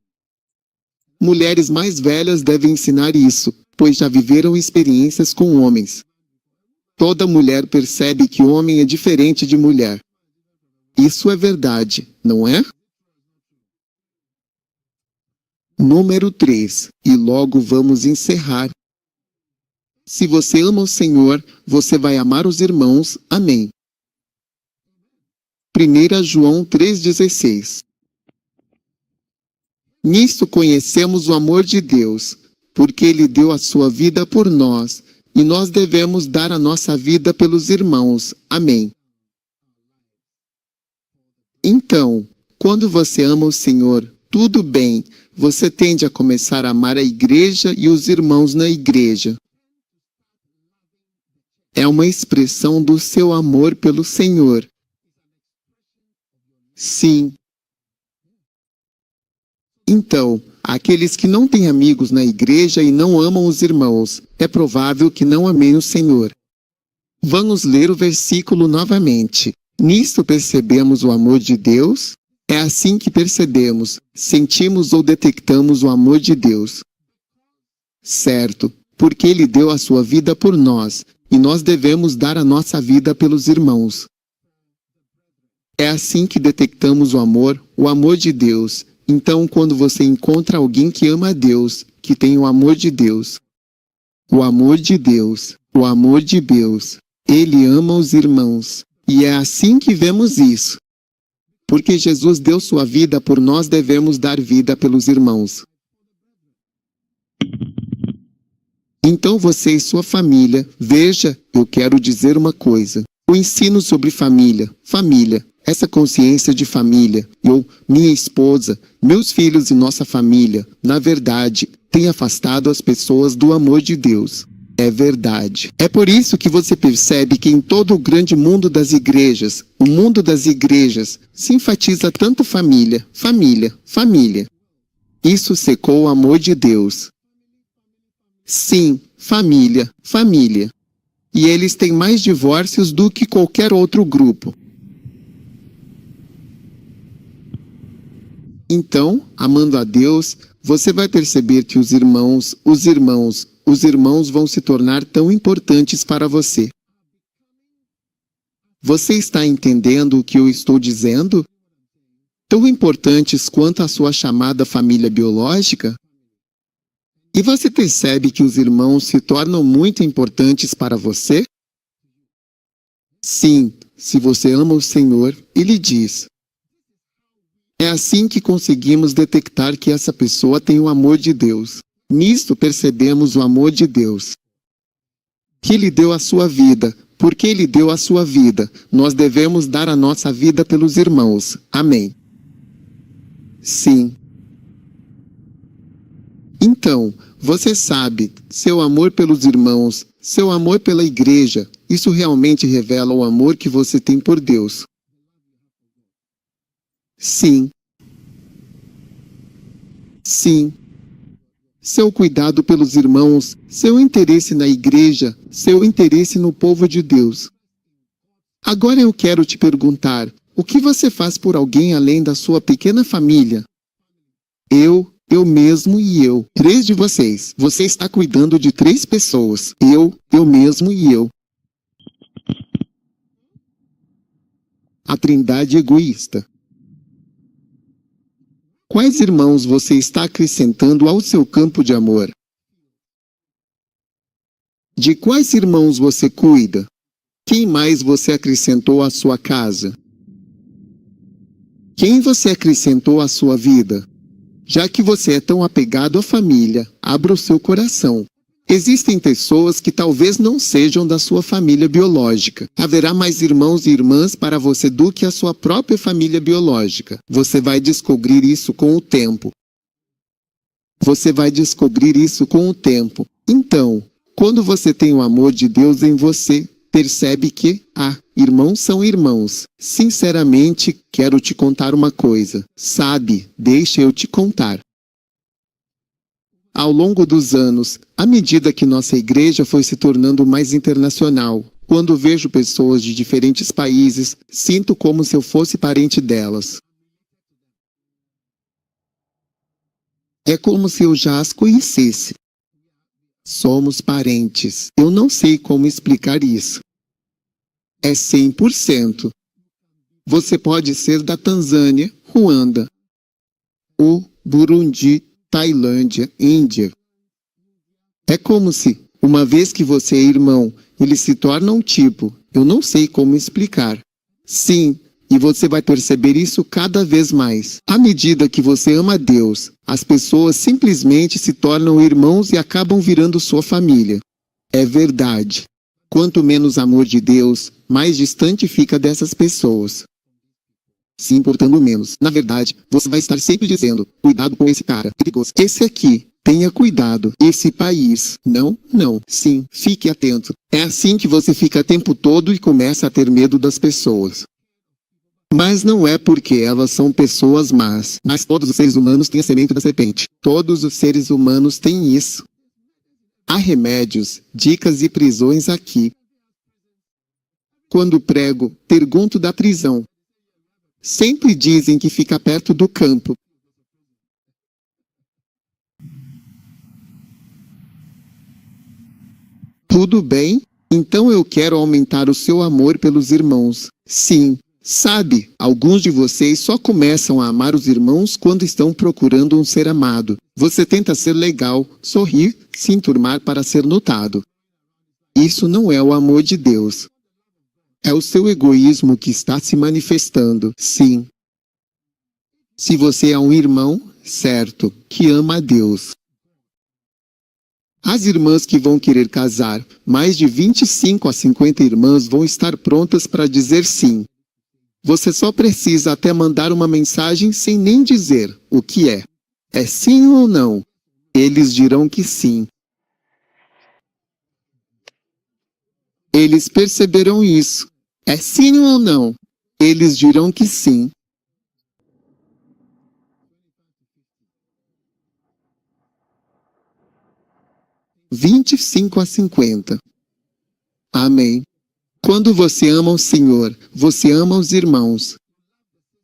Mulheres mais velhas devem ensinar isso, pois já viveram experiências com homens. Toda mulher percebe que homem é diferente de mulher. Isso é verdade, não é? Número 3, e logo vamos encerrar. Se você ama o Senhor, você vai amar os irmãos. Amém. 1 João 3,16. Nisto conhecemos o amor de Deus, porque Ele deu a sua vida por nós, e nós devemos dar a nossa vida pelos irmãos. Amém. Então, quando você ama o Senhor, tudo bem, você tende a começar a amar a igreja e os irmãos na igreja. É uma expressão do seu amor pelo Senhor. Sim. Então, aqueles que não têm amigos na igreja e não amam os irmãos, é provável que não amem o Senhor. Vamos ler o versículo novamente. Nisto percebemos o amor de Deus? É assim que percebemos, sentimos ou detectamos o amor de Deus. Certo, porque Ele deu a sua vida por nós, e nós devemos dar a nossa vida pelos irmãos. É assim que detectamos o amor de Deus. Então, quando você encontra alguém que ama a Deus, que tem o amor de Deus, o amor de Deus, o amor de Deus, Ele ama os irmãos. E é assim que vemos isso. Porque Jesus deu sua vida por nós, devemos dar vida pelos irmãos. Então você e sua família, veja, eu quero dizer uma coisa. O ensino sobre família, essa consciência de família, eu, minha esposa, meus filhos e nossa família, na verdade, tem afastado as pessoas do amor de Deus. É verdade. É por isso que você percebe que em todo o grande mundo das igrejas, o mundo das igrejas, se enfatiza tanto família. Isso secou o amor de Deus. Sim, família. E eles têm mais divórcios do que qualquer outro grupo. Então, amando a Deus, você vai perceber que os irmãos vão se tornar tão importantes para você. Você está entendendo o que eu estou dizendo? Tão importantes quanto a sua chamada família biológica? E você percebe que os irmãos se tornam muito importantes para você? Sim, se você ama o Senhor, Ele diz. É assim que conseguimos detectar que essa pessoa tem o amor de Deus. Nisto percebemos o amor de Deus. Que Ele deu a sua vida. Porque Ele deu a sua vida, nós devemos dar a nossa vida pelos irmãos. Amém. Sim. Então, você sabe, seu amor pelos irmãos, seu amor pela igreja, isso realmente revela o amor que você tem por Deus. Sim. Seu cuidado pelos irmãos, seu interesse na igreja, seu interesse no povo de Deus. Agora eu quero te perguntar, o que você faz por alguém além da sua pequena família? Eu mesmo e eu. 3 de vocês. Você está cuidando de 3 pessoas. Eu mesmo e eu. A trindade egoísta. Quais irmãos você está acrescentando ao seu campo de amor? De quais irmãos você cuida? Quem mais você acrescentou à sua casa? Quem você acrescentou à sua vida? Já que você é tão apegado à família, abra o seu coração. Existem pessoas que talvez não sejam da sua família biológica. Haverá mais irmãos e irmãs para você do que a sua própria família biológica. Você vai descobrir isso com o tempo. Então, quando você tem o amor de Deus em você, percebe que, irmãos são irmãos. Sinceramente, quero te contar uma coisa. Sabe, deixa eu te contar. Ao longo dos anos, à medida que nossa igreja foi se tornando mais internacional, Quando vejo pessoas de diferentes países, sinto como se eu fosse parente delas. É como se eu já as conhecesse. Somos parentes. Eu não sei como explicar isso. É 100%. Você pode ser da Tanzânia, Ruanda, ou Burundi, Tailândia, Índia. É como se, uma vez que você é irmão, eles se tornam um tipo. Eu não sei como explicar. Sim, e você vai perceber isso cada vez mais. À medida que você ama Deus, as pessoas simplesmente se tornam irmãos e acabam virando sua família. É verdade. Quanto menos amor de Deus, mais distante fica dessas pessoas. Se importando menos. Na verdade, você vai estar sempre dizendo, cuidado com esse cara, perigoso. Esse aqui, tenha cuidado. Esse país, não, sim, fique atento. É assim que você fica o tempo todo e começa a ter medo das pessoas. Mas não é porque elas são pessoas más. Mas todos os seres humanos têm a semente da serpente. Todos os seres humanos têm isso. Há remédios, dicas e prisões aqui. Quando prego, pergunto da prisão. Sempre dizem que fica perto do campo. Tudo bem? Então eu quero aumentar o seu amor pelos irmãos. Sim, sabe, alguns de vocês só começam a amar os irmãos quando estão procurando um ser amado. Você tenta ser legal, sorrir, se enturmar para ser notado. Isso não é o amor de Deus. É o seu egoísmo que está se manifestando, sim. Se você é um irmão, certo, que ama a Deus. As irmãs que vão querer casar, mais de 25 a 50 irmãs vão estar prontas para dizer sim. Você só precisa até mandar uma mensagem sem nem dizer o que é. É sim ou não? Eles dirão que sim. Eles perceberão isso. É sim ou não? Eles dirão que sim. (25 a 50). Amém. Quando você ama o Senhor, você ama os irmãos.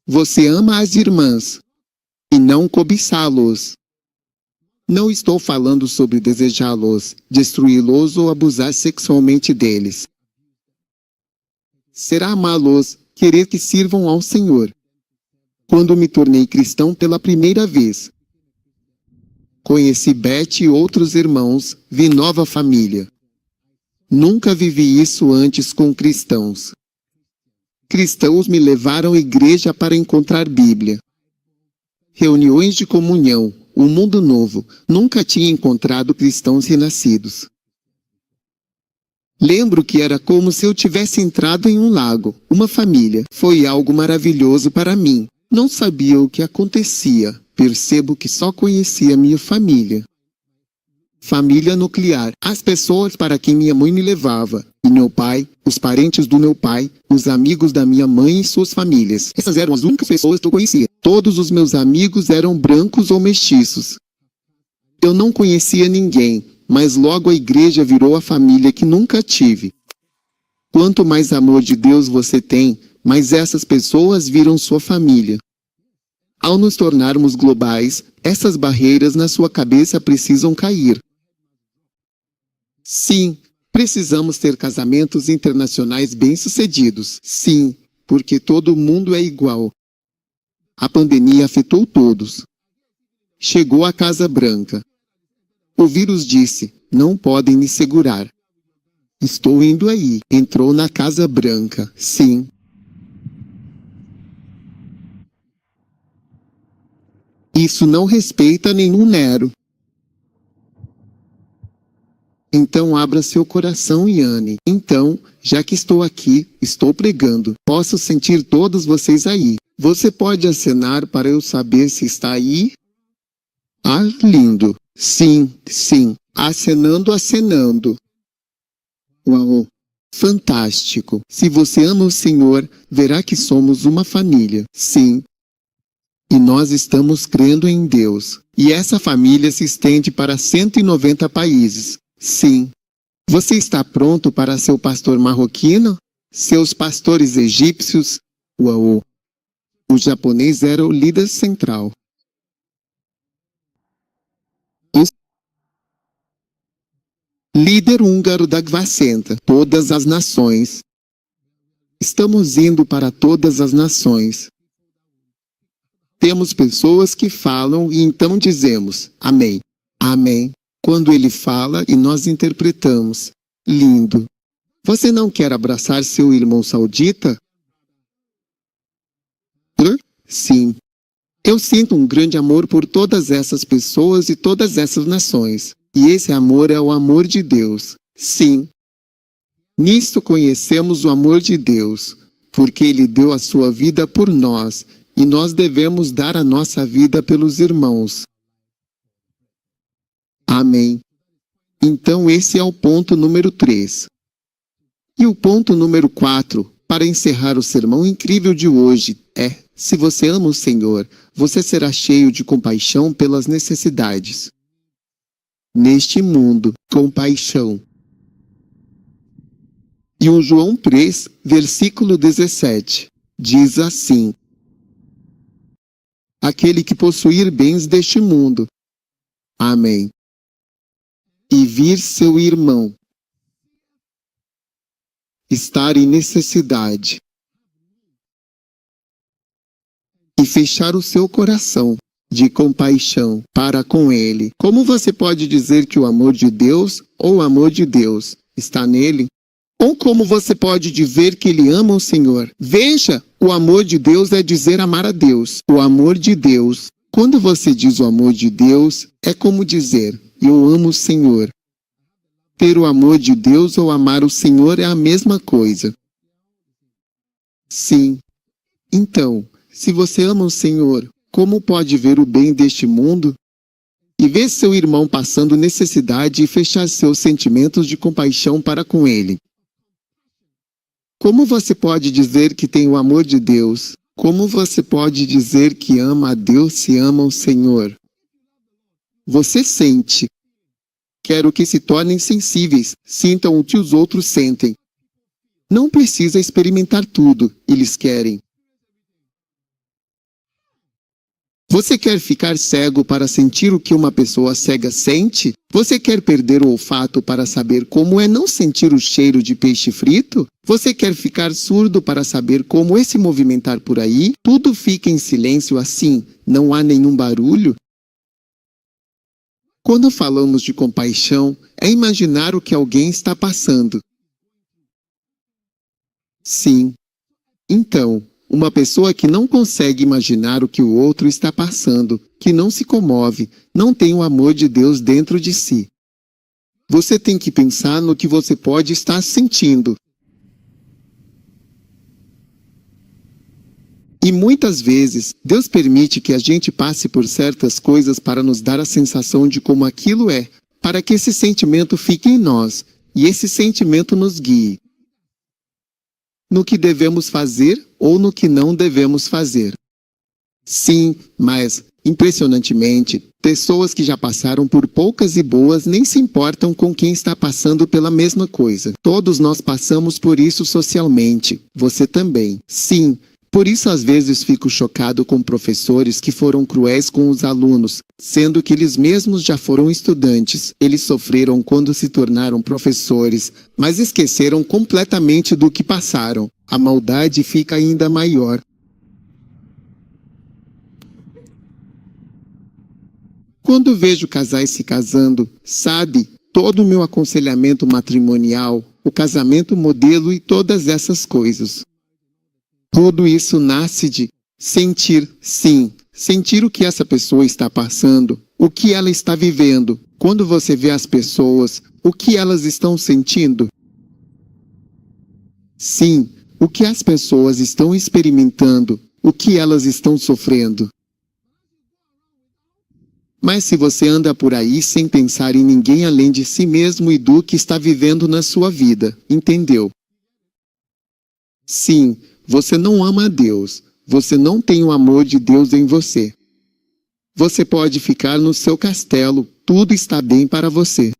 Você ama as irmãs, e não cobiçá-los. Não estou falando sobre desejá-los, destruí-los ou abusar sexualmente deles. Será amá-los, querer que sirvam ao Senhor. Quando me tornei cristão pela primeira vez, conheci Beth e outros irmãos, vi nova família. Nunca vivi isso antes com cristãos. Cristãos me levaram à igreja para encontrar Bíblia. Reuniões de comunhão, um mundo novo. Nunca tinha encontrado cristãos renascidos. Lembro que era como se eu tivesse entrado em um lago, uma família. Foi algo maravilhoso para mim. Não sabia o que acontecia. Percebo que só conhecia minha família. Família nuclear. As pessoas para quem minha mãe me levava. E meu pai, os parentes do meu pai, os amigos da minha mãe e suas famílias. Essas eram as únicas pessoas que eu conhecia. Todos os meus amigos eram brancos ou mestiços. Eu não conhecia ninguém, mas logo a igreja virou a família que nunca tive. Quanto mais amor de Deus você tem, mais essas pessoas viram sua família. Ao nos tornarmos globais, essas barreiras na sua cabeça precisam cair. Sim, precisamos ter casamentos internacionais bem-sucedidos. Sim, porque todo mundo é igual. A pandemia afetou todos. Chegou a Casa Branca. O vírus disse, não podem me segurar. Estou indo aí. Entrou na Casa Branca. Sim. Isso não respeita nenhum Nero. Então abra seu coração e ame. Então, já que estou aqui, estou pregando. Posso sentir todos vocês aí. Você pode acenar para eu saber se está aí? Ah, lindo. Sim, sim. Acenando, acenando. Uau. Fantástico. Se você ama o Senhor, verá que somos uma família. Sim. E nós estamos crendo em Deus. E essa família se estende para 190 países. Sim. Você está pronto para seu pastor marroquino? Seus pastores egípcios? Uau! O japonês era o líder central. Líder húngaro da Gvasenta, todas as nações. Estamos indo para todas as nações. Temos pessoas que falam e então dizemos, amém, amém. Quando ele fala e nós interpretamos, lindo. Você não quer abraçar seu irmão saudita? Sim. Eu sinto um grande amor por todas essas pessoas e todas essas nações. E esse amor é o amor de Deus. Sim. Nisto conhecemos o amor de Deus, porque Ele deu a sua vida por nós, e nós devemos dar a nossa vida pelos irmãos. Amém. Então esse é o ponto número 3. E o ponto número 4, para encerrar o sermão incrível de hoje, é: se você ama o Senhor, você será cheio de compaixão pelas necessidades. Neste mundo, compaixão. E o João 3, versículo 17, diz assim: aquele que possuir bens deste mundo. Amém. E vir seu irmão estar em necessidade e fechar o seu coração de compaixão para com ele. Como você pode dizer que o amor de Deus ou o amor de Deus está nele? Ou como você pode dizer que ele ama o Senhor? Veja, o amor de Deus é dizer amar a Deus. O amor de Deus, quando você diz o amor de Deus, é como dizer, eu amo o Senhor. Ter o amor de Deus ou amar o Senhor é a mesma coisa. Sim. Então, se você ama o Senhor, como pode ver o bem deste mundo e ver seu irmão passando necessidade e fechar seus sentimentos de compaixão para com ele? Como você pode dizer que tem o amor de Deus? Como você pode dizer que ama a Deus se ama o Senhor? Você sente. Quero que se tornem sensíveis, sintam o que os outros sentem. Não precisa experimentar tudo, eles querem. Você quer ficar cego para sentir o que uma pessoa cega sente? Você quer perder o olfato para saber como é não sentir o cheiro de peixe frito? Você quer ficar surdo para saber como é se movimentar por aí? Tudo fica em silêncio assim, não há nenhum barulho? Quando falamos de compaixão, é imaginar o que alguém está passando. Sim. Então, uma pessoa que não consegue imaginar o que o outro está passando, que não se comove, não tem o amor de Deus dentro de si. Você tem que pensar no que você pode estar sentindo. E muitas vezes, Deus permite que a gente passe por certas coisas para nos dar a sensação de como aquilo é, para que esse sentimento fique em nós, e esse sentimento nos guie no que devemos fazer ou no que não devemos fazer. Sim, mas, impressionantemente, pessoas que já passaram por poucas e boas nem se importam com quem está passando pela mesma coisa. Todos nós passamos por isso socialmente. Você também. Sim. Por isso, às vezes, fico chocado com professores que foram cruéis com os alunos, sendo que eles mesmos já foram estudantes. Eles sofreram quando se tornaram professores, mas esqueceram completamente do que passaram. A maldade fica ainda maior. Quando vejo casais se casando, sabe, todo o meu aconselhamento matrimonial, o casamento modelo e todas essas coisas. Tudo isso nasce de sentir, sim, sentir o que essa pessoa está passando, o que ela está vivendo. Quando você vê as pessoas, o que elas estão sentindo? Sim, o que as pessoas estão experimentando, o que elas estão sofrendo. Mas se você anda por aí sem pensar em ninguém além de si mesmo e do que está vivendo na sua vida, entendeu? Sim, você não ama a Deus. Você não tem o amor de Deus em você. Você pode ficar no seu castelo. Tudo está bem para você.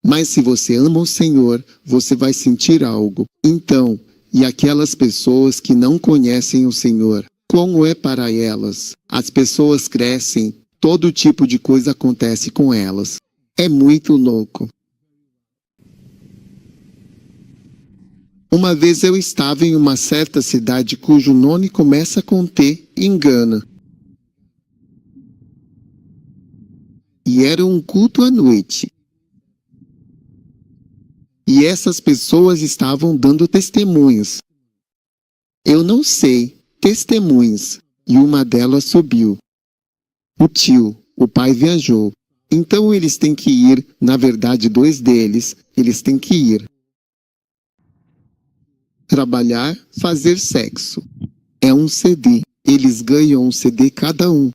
Mas se você ama o Senhor, você vai sentir algo. Então, e aquelas pessoas que não conhecem o Senhor, como é para elas? As pessoas crescem, todo tipo de coisa acontece com elas. É muito louco. Uma vez eu estava em uma certa cidade cujo nome começa com T e engana. E era um culto à noite. E essas pessoas estavam dando testemunhos. Eu não sei, testemunhos. E uma delas subiu. O pai viajou. Então eles têm que ir, na verdade 2 deles, eles têm que ir. Trabalhar, fazer sexo. É um CD. Eles ganham um CD cada um.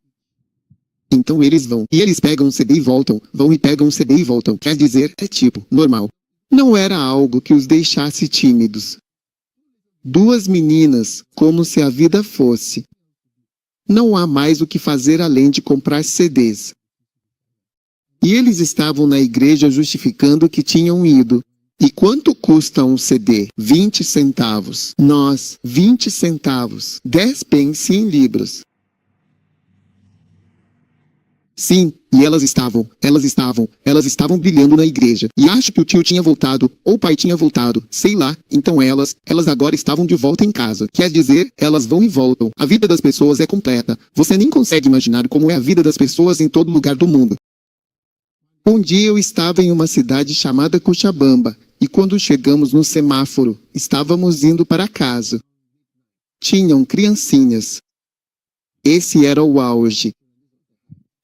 Então eles vão. E eles pegam um CD e voltam. Vão e pegam um CD e voltam. Quer dizer, é tipo, normal. Não era algo que os deixasse tímidos. 2 meninas, como se a vida fosse. Não há mais o que fazer além de comprar CDs. E eles estavam na igreja justificando que tinham ido. E quanto custa um CD? 20 centavos. Nós, 20 centavos. 10 pence em libras. Sim, e elas estavam brilhando na igreja. E acho que o tio tinha voltado, ou o pai tinha voltado, sei lá. Então elas agora estavam de volta em casa. Quer dizer, elas vão e voltam. A vida das pessoas é completa. Você nem consegue imaginar como é a vida das pessoas em todo lugar do mundo. Um dia eu estava em uma cidade chamada Cochabamba, e quando chegamos no semáforo, estávamos indo para casa. Tinham criancinhas. Esse era o auge.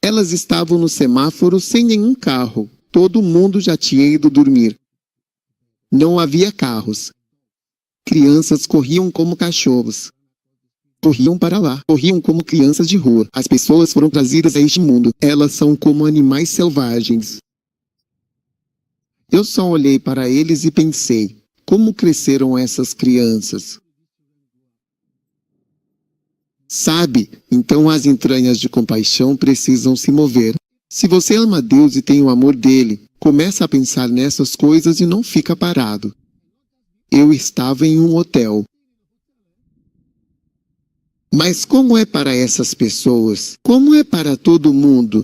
Elas estavam no semáforo sem nenhum carro. Todo mundo já tinha ido dormir. Não havia carros. Crianças corriam como cachorros. Corriam para lá, corriam como crianças de rua. As pessoas foram trazidas a este mundo. Elas são como animais selvagens. Eu só olhei para eles e pensei, como cresceram essas crianças? Sabe, então as entranhas de compaixão precisam se mover. Se você ama Deus e tem o amor dele, começa a pensar nessas coisas e não fica parado. Eu estava em um hotel. Mas como é para essas pessoas? Como é para todo mundo?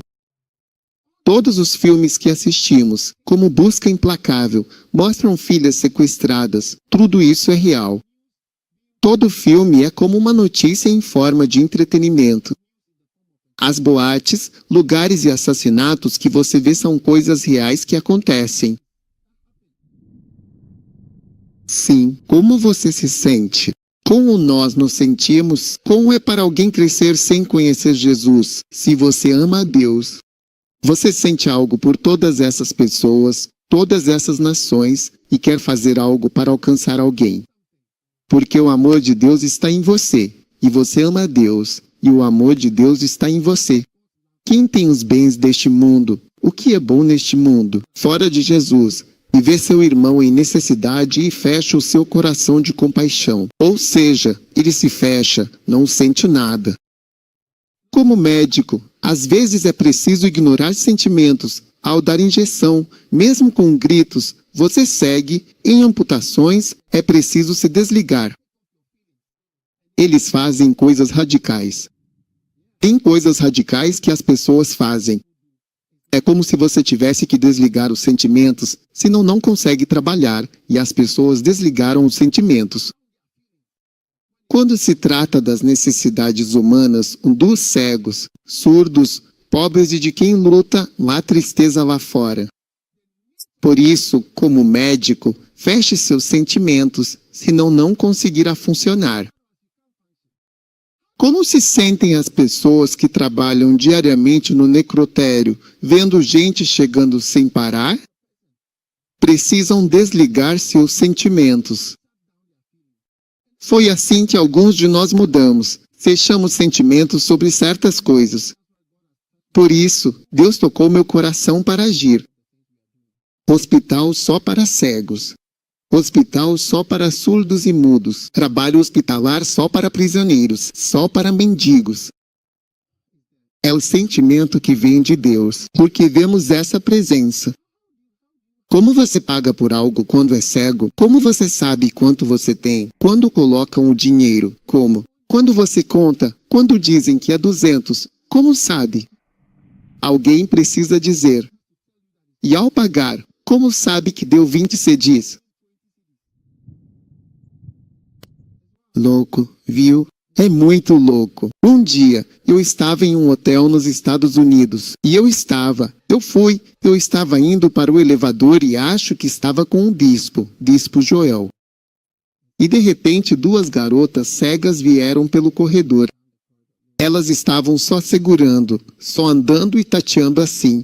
Todos os filmes que assistimos, como Busca Implacável, mostram filhas sequestradas. Tudo isso é real. Todo filme é como uma notícia em forma de entretenimento. As boates, lugares e assassinatos que você vê são coisas reais que acontecem. Sim, como você se sente? Como nós nos sentimos? Como é para alguém crescer sem conhecer Jesus, se você ama a Deus? Você sente algo por todas essas pessoas, todas essas nações, e quer fazer algo para alcançar alguém. Porque o amor de Deus está em você, e você ama a Deus, e o amor de Deus está em você. Quem tem os bens deste mundo? O que é bom neste mundo? Fora de Jesus, e vê seu irmão em necessidade e fecha o seu coração de compaixão. Ou seja, ele se fecha, não sente nada. Como médico, às vezes é preciso ignorar sentimentos. Ao dar injeção, mesmo com gritos, você segue. Em amputações, é preciso se desligar. Eles fazem coisas radicais. Tem coisas radicais que as pessoas fazem. É como se você tivesse que desligar os sentimentos, senão não consegue trabalhar, e as pessoas desligaram os sentimentos. Quando se trata das necessidades humanas, dos cegos, surdos, pobres e de quem luta, há tristeza lá fora. Por isso, como médico, feche seus sentimentos, senão não conseguirá funcionar. Como se sentem as pessoas que trabalham diariamente no necrotério, vendo gente chegando sem parar? Precisam desligar seus sentimentos. Foi assim que alguns de nós mudamos, fechamos sentimentos sobre certas coisas. Por isso, Deus tocou meu coração para agir. Hospital só para cegos. Hospital só para surdos e mudos. Trabalho hospitalar só para prisioneiros, só para mendigos. É o sentimento que vem de Deus, porque vemos essa presença. Como você paga por algo quando é cego? Como você sabe quanto você tem? Quando colocam o dinheiro? Como? Quando você conta? Quando dizem que é 200? Como sabe? Alguém precisa dizer. E ao pagar, como sabe que deu 20 cedis? Louco, viu? É muito louco. Um dia, eu estava em um hotel nos Estados Unidos. E eu estava indo para o elevador e acho que estava com o bispo Joel. E de repente 2 garotas cegas vieram pelo corredor. Elas estavam só segurando, só andando e tateando assim.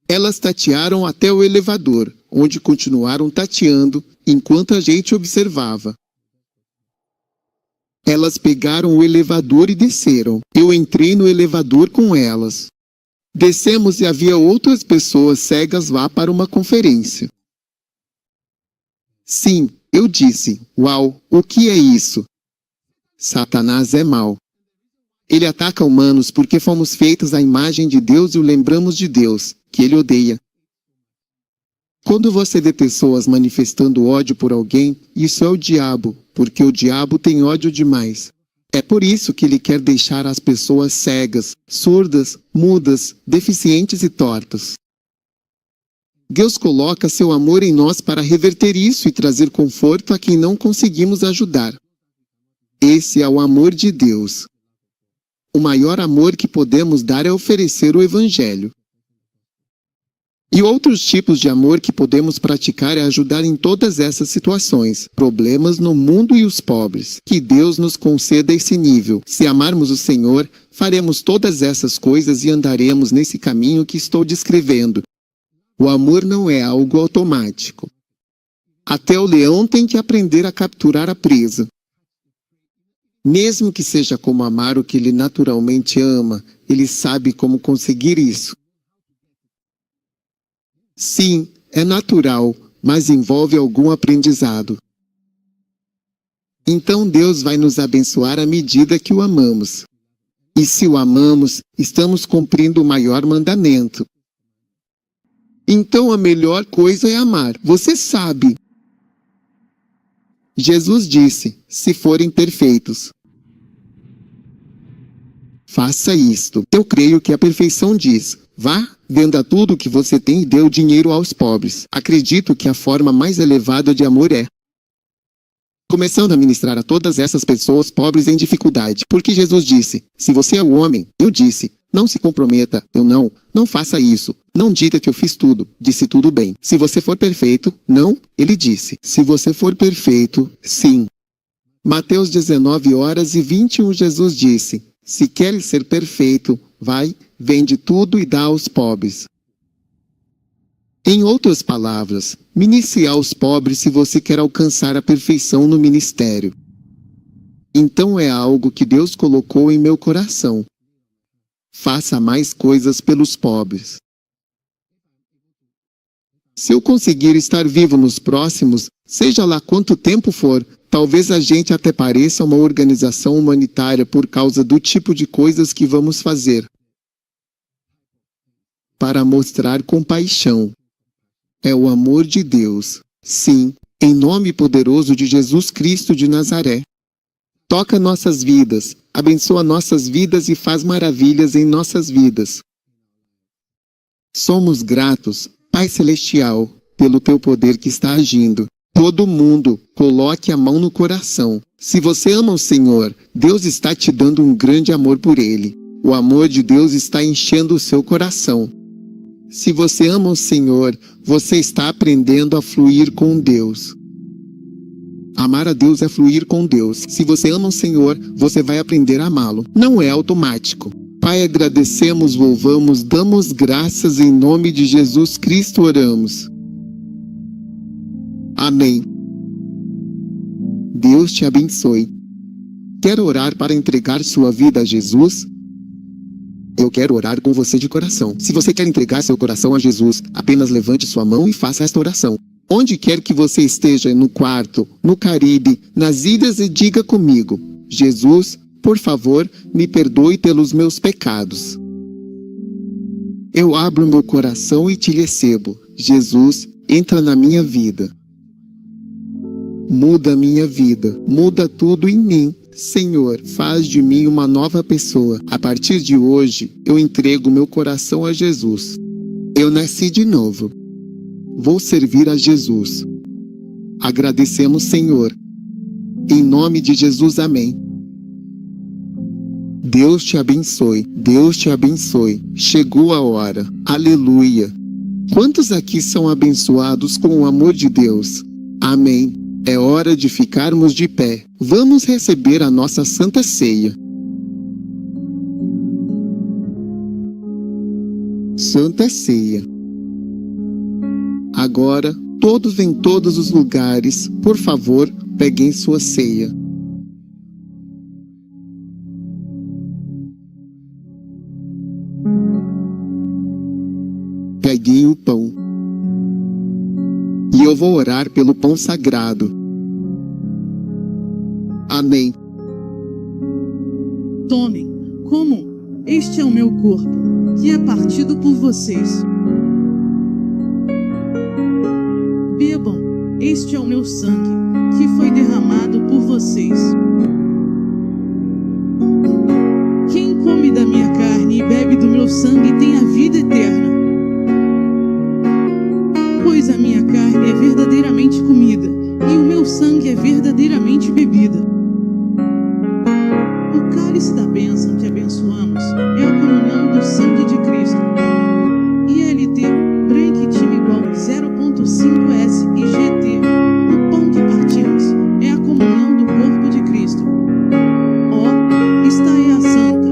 Elas tatearam até o elevador, onde continuaram tateando enquanto a gente observava. Elas pegaram o elevador e desceram. Eu entrei no elevador com elas. Descemos e havia outras pessoas cegas lá para uma conferência. Sim, eu disse, uau, o que é isso? Satanás é mau. Ele ataca humanos porque fomos feitos à imagem de Deus e o lembramos de Deus, que ele odeia. Quando você vê pessoas manifestando ódio por alguém, isso é o diabo, porque o diabo tem ódio demais. É por isso que ele quer deixar as pessoas cegas, surdas, mudas, deficientes e tortas. Deus coloca seu amor em nós para reverter isso e trazer conforto a quem não conseguimos ajudar. Esse é o amor de Deus. O maior amor que podemos dar é oferecer o Evangelho. E outros tipos de amor que podemos praticar é ajudar em todas essas situações, problemas no mundo e os pobres. Que Deus nos conceda esse nível. Se amarmos o Senhor, faremos todas essas coisas e andaremos nesse caminho que estou descrevendo. O amor não é algo automático. Até o leão tem que aprender a capturar a presa. Mesmo que seja como amar o que ele naturalmente ama, ele sabe como conseguir isso. Sim, é natural, mas envolve algum aprendizado. Então Deus vai nos abençoar à medida que o amamos. E se o amamos, estamos cumprindo o maior mandamento. Então a melhor coisa é amar, você sabe. Jesus disse, se forem perfeitos. Faça isto. Eu creio que a perfeição diz, vá, venda tudo o que você tem e dê o dinheiro aos pobres. Acredito que a forma mais elevada de amor é começando a ministrar a todas essas pessoas pobres em dificuldade. Porque Jesus disse, se você é o homem, eu disse, não se comprometa, eu não faça isso. Não diga que eu fiz tudo, disse tudo bem. Se você for perfeito, não, ele disse. Se você for perfeito, sim. Mateus 19h21, Jesus disse, se queres ser perfeito, vai, vende tudo e dá aos pobres. Em outras palavras, ministre aos pobres se você quer alcançar a perfeição no ministério. Então é algo que Deus colocou em meu coração. Faça mais coisas pelos pobres. Se eu conseguir estar vivo nos próximos, seja lá quanto tempo for, talvez a gente até pareça uma organização humanitária por causa do tipo de coisas que vamos fazer. Para mostrar compaixão. É o amor de Deus. Sim, em nome poderoso de Jesus Cristo de Nazaré. Toca nossas vidas, abençoa nossas vidas e faz maravilhas em nossas vidas. Somos gratos, Pai Celestial, pelo teu poder que está agindo. Todo mundo, coloque a mão no coração. Se você ama o Senhor, Deus está te dando um grande amor por Ele. O amor de Deus está enchendo o seu coração. Se você ama o Senhor, você está aprendendo a fluir com Deus. Amar a Deus é fluir com Deus. Se você ama o Senhor, você vai aprender a amá-lo. Não é automático. Pai, agradecemos, louvamos, damos graças em nome de Jesus Cristo oramos. Amém. Deus te abençoe. Quer orar para entregar sua vida a Jesus? Eu quero orar com você de coração. Se você quer entregar seu coração a Jesus, apenas levante sua mão e faça esta oração. Onde quer que você esteja, no quarto, no Caribe, nas ilhas, e diga comigo: Jesus, por favor, me perdoe pelos meus pecados. Eu abro meu coração e te recebo. Jesus, entra na minha vida. Muda a minha vida, muda tudo em mim. Senhor, faz de mim uma nova pessoa. A partir de hoje, eu entrego meu coração a Jesus. Eu nasci de novo. Vou servir a Jesus. Agradecemos, Senhor. Em nome de Jesus, amém. Deus te abençoe, Deus te abençoe. Chegou a hora. Aleluia. Quantos aqui são abençoados com o amor de Deus? Amém. É hora de ficarmos de pé. Vamos receber a nossa Santa Ceia. Santa Ceia. Agora, todos em todos os lugares, por favor, peguem sua ceia. Peguem o pão. E eu vou orar pelo pão sagrado. Amém. Tomem, comam, este é o meu corpo, que é partido por vocês. Bebam, este é o meu sangue, que foi derramado por vocês. Quem come da minha carne e bebe do meu sangue tem a vida eterna. Pois a minha carne é verdadeiramente comida, e o meu sangue é verdadeiramente bebida. O cálice da bênção que abençoamos é a comunhão do sangue de Cristo. ILT, Break Time igual 0.5S e GT. O pão que partimos é a comunhão do corpo de Cristo. Ó, esta é a santa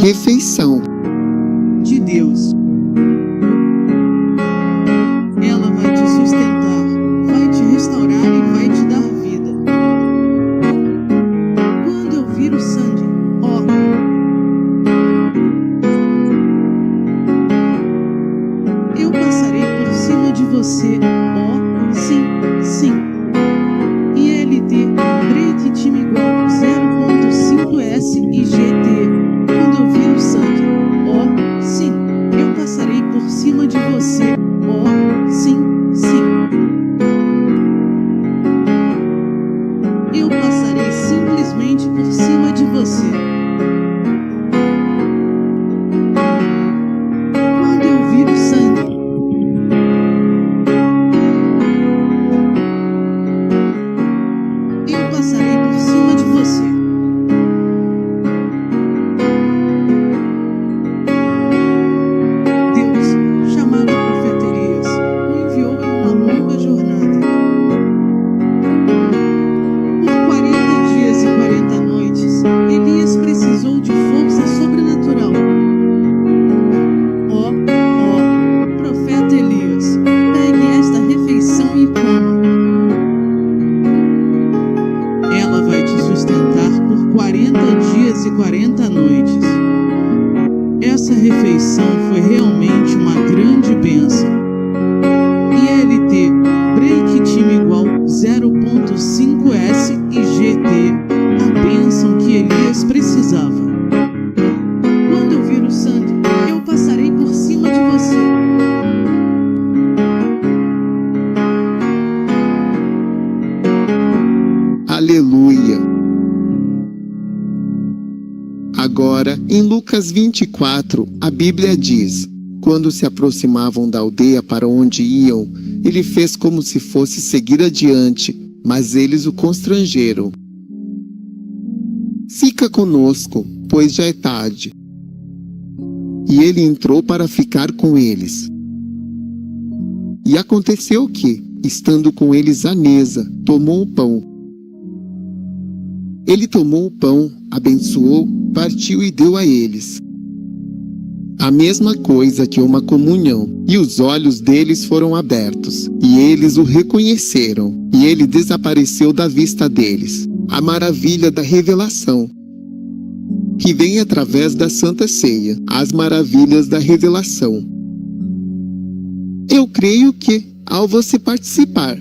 refeição de Deus. Ela vai te sustentar, vai te restaurar e vai te dar vida. Quando eu vir o sangue, ó, eu passarei por cima de você, ó, sim, sim. ILT, Break Time igual 0.5S e GT. Quando eu vir o sangue, ó, sim, eu passarei por cima de você, ó, sim, sim. Eu passarei simplesmente por cima de você. Quando eu vir o sangue, eu passarei por cima de você. Deus, chamado profeta Elias, o enviou em uma longa jornada. Por 40 dias e 40 noites, Elias precisou de força sobrenatural. Ó, profeta Elias, pegue esta refeição e coma. Ela vai te sustentar por 40 dias e 40 noites. Essa refeição foi realmente uma grande bênção. ILT, Break Time igual 0.5S e GT. A bênção que Elias precisava. Quando eu vir o sangue, eu passarei por cima de você. Aleluia. Agora, em Lucas 24, a Bíblia diz: quando se aproximavam da aldeia para onde iam, ele fez como se fosse seguir adiante, mas eles o constrangeram. Fica conosco, pois já é tarde. E ele entrou para ficar com eles. E aconteceu que, estando com eles à mesa, tomou o pão. Ele tomou o pão, abençoou, partiu e deu a eles. A mesma coisa que uma comunhão, e os olhos deles foram abertos, e eles o reconheceram, e ele desapareceu da vista deles. A maravilha da revelação, que vem através da Santa Ceia, as maravilhas da revelação. Eu creio que, ao você participar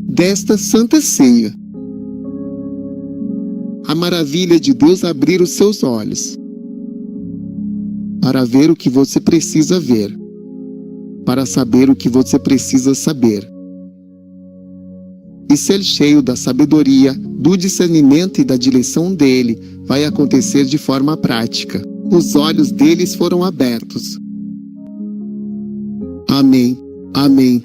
desta Santa Ceia, a maravilha de Deus abrir os seus olhos para ver o que você precisa ver. para saber o que você precisa saber. E ser cheio da sabedoria, do discernimento e da direção dele vai acontecer de forma prática. Os olhos deles foram abertos. Amém. Amém.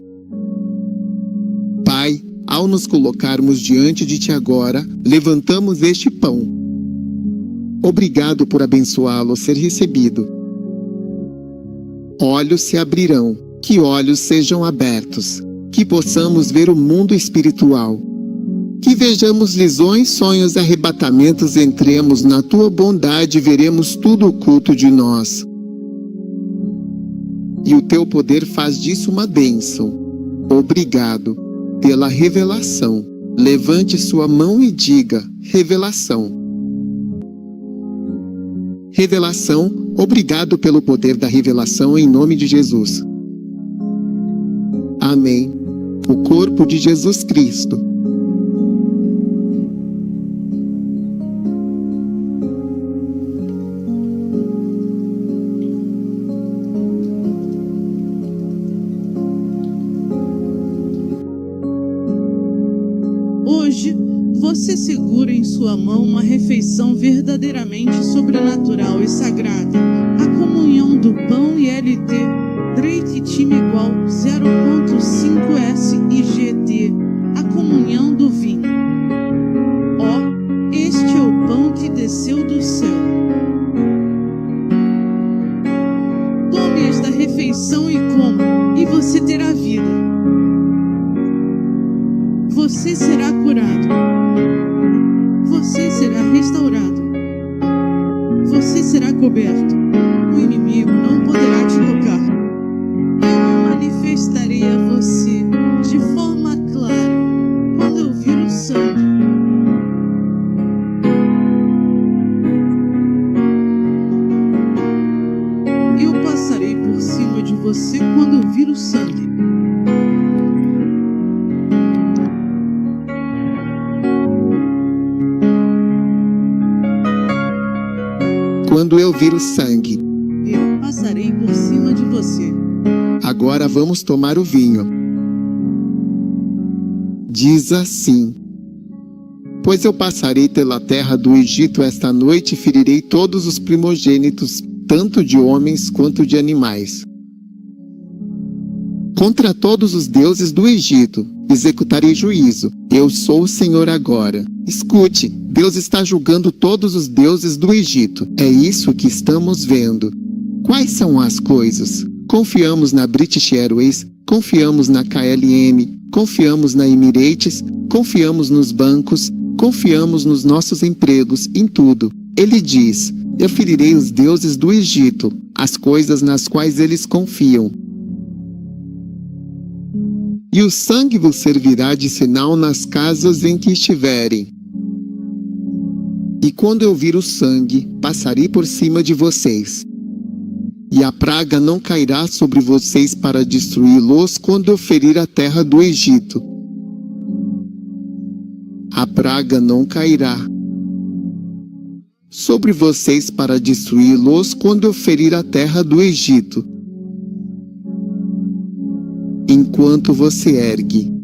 Pai, ao nos colocarmos diante de Ti agora, levantamos este pão. Obrigado por abençoá-lo ser recebido. Olhos se abrirão, que olhos sejam abertos, que possamos ver o mundo espiritual, que vejamos visões, sonhos, arrebatamentos, entremos na Tua bondade e veremos tudo oculto de nós. E o Teu poder faz disso uma bênção. Obrigado pela revelação. Levante sua mão e diga: revelação. Revelação, obrigado pelo poder da revelação em nome de Jesus. Amém. O corpo de Jesus Cristo. Hoje, você segura em sua mão uma refeição verdadeiramente sobrenatural e sagrada. A comunhão do pão e LT, Drake time igual 0.5S e GT. A comunhão do vinho. Ó, este é o pão que desceu do céu. Tome esta refeição e coma, e você terá vida. Você será curado. Você será restaurado. Você será coberto. O inimigo não poderá te tocar. Eu manifestarei a você de forma clara quando eu vir o sangue. Eu passarei por cima de você quando eu vir o sangue. Quando eu vir o sangue, eu passarei por cima de você. Agora vamos tomar o vinho. Diz assim: Pois eu passarei pela terra do Egito esta noite e ferirei todos os primogênitos, tanto de homens quanto de animais. Contra todos os deuses do Egito executarei juízo. Eu sou o Senhor agora. Escute, Deus está julgando todos os deuses do Egito. É isso que estamos vendo. Quais são as coisas? Confiamos na British Airways, confiamos na KLM, confiamos na Emirates, confiamos nos bancos, confiamos nos nossos empregos, em tudo. Ele diz: eu ferirei os deuses do Egito, as coisas nas quais eles confiam. E o sangue vos servirá de sinal nas casas em que estiverem. E quando eu vir o sangue, passarei por cima de vocês. E a praga não cairá sobre vocês para destruí-los quando eu ferir a terra do Egito. A praga não cairá sobre vocês para destruí-los quando eu ferir a terra do Egito. Enquanto você ergue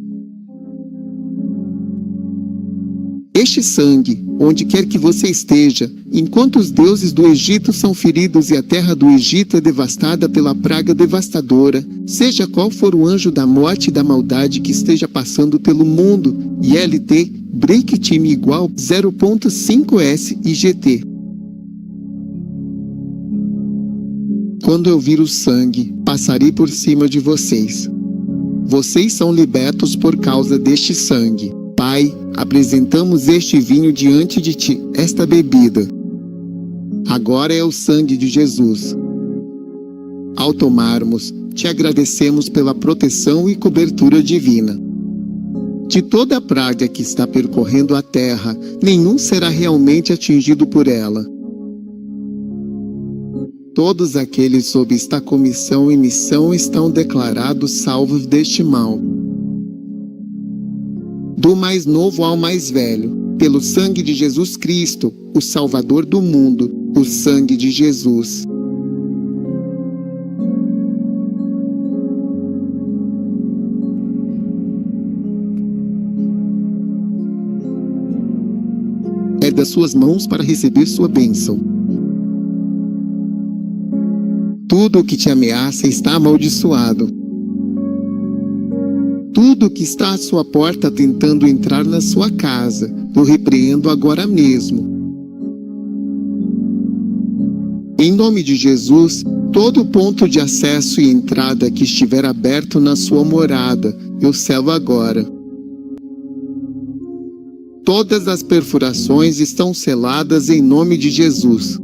este sangue, onde quer que você esteja, enquanto os deuses do Egito são feridos e a terra do Egito é devastada pela praga devastadora, seja qual for o anjo da morte e da maldade que esteja passando pelo mundo, ILT, break time igual 0.5S e GT. Quando eu vir o sangue, passarei por cima de vocês. Vocês são libertos por causa deste sangue. Pai, apresentamos este vinho diante de ti, esta bebida. Agora é o sangue de Jesus. Ao tomarmos, te agradecemos pela proteção e cobertura divina. De toda a praga que está percorrendo a terra, nenhum será realmente atingido por ela. Todos aqueles sob esta comissão e missão estão declarados salvos deste mal. Do mais novo ao mais velho, pelo sangue de Jesus Cristo, o Salvador do mundo, o sangue de Jesus. Erga suas mãos para receber sua bênção. Tudo o que te ameaça está amaldiçoado. Tudo que está à sua porta tentando entrar na sua casa, eu repreendo agora mesmo. Em nome de Jesus, todo ponto de acesso e entrada que estiver aberto na sua morada, eu selo agora. Todas as perfurações estão seladas em nome de Jesus.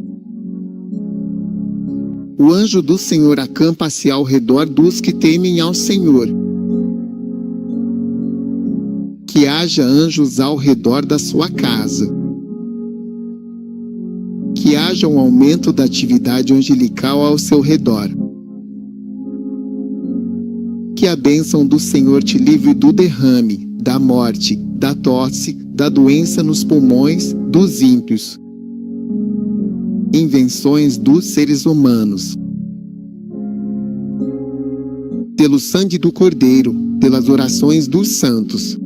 O anjo do Senhor acampa-se ao redor dos que temem ao Senhor. Que haja anjos ao redor da sua casa. Que haja um aumento da atividade angelical ao seu redor. Que a bênção do Senhor te livre do derrame, da morte, da tosse, da doença nos pulmões dos ímpios. Invenções dos seres humanos. Pelo sangue do Cordeiro, pelas orações dos santos.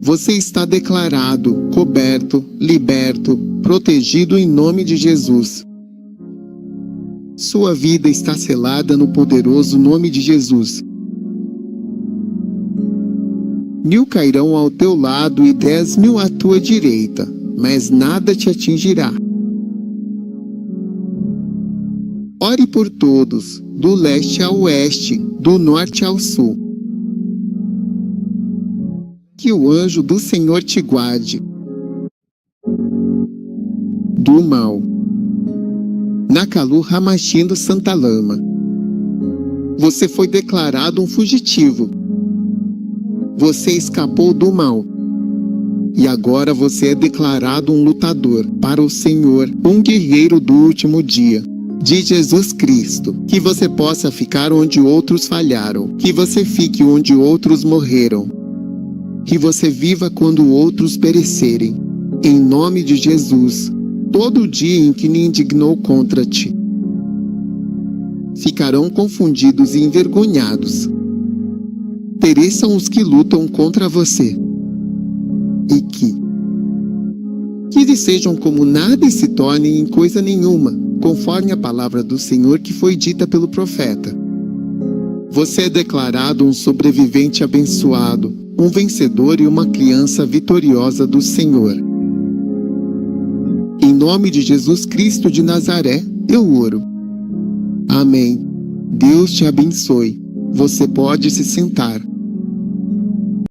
Você está declarado, coberto, liberto, protegido em nome de Jesus. Sua vida está selada no poderoso nome de Jesus. 1000 cairão ao teu lado e 10.000 à tua direita, mas nada te atingirá. Ore por todos, do leste ao oeste, do norte ao sul. Que o anjo do Senhor te guarde do mal. Nakalu Ramashindo Santa Lama. Você foi declarado um fugitivo. Você escapou do mal. E agora você é declarado um lutador para o Senhor, um guerreiro do último dia de Jesus Cristo. Que você possa ficar onde outros falharam. Que você fique onde outros morreram. Que você viva quando outros perecerem. Em nome de Jesus, todo dia em que me indignou contra ti, ficarão confundidos e envergonhados. Pereçam os que lutam contra você. E que eles sejam como nada e se tornem em coisa nenhuma, conforme a palavra do Senhor que foi dita pelo profeta. Você é declarado um sobrevivente abençoado, um vencedor e uma criança vitoriosa do Senhor. Em nome de Jesus Cristo de Nazaré, eu oro. Amém. Deus te abençoe. Você pode se sentar.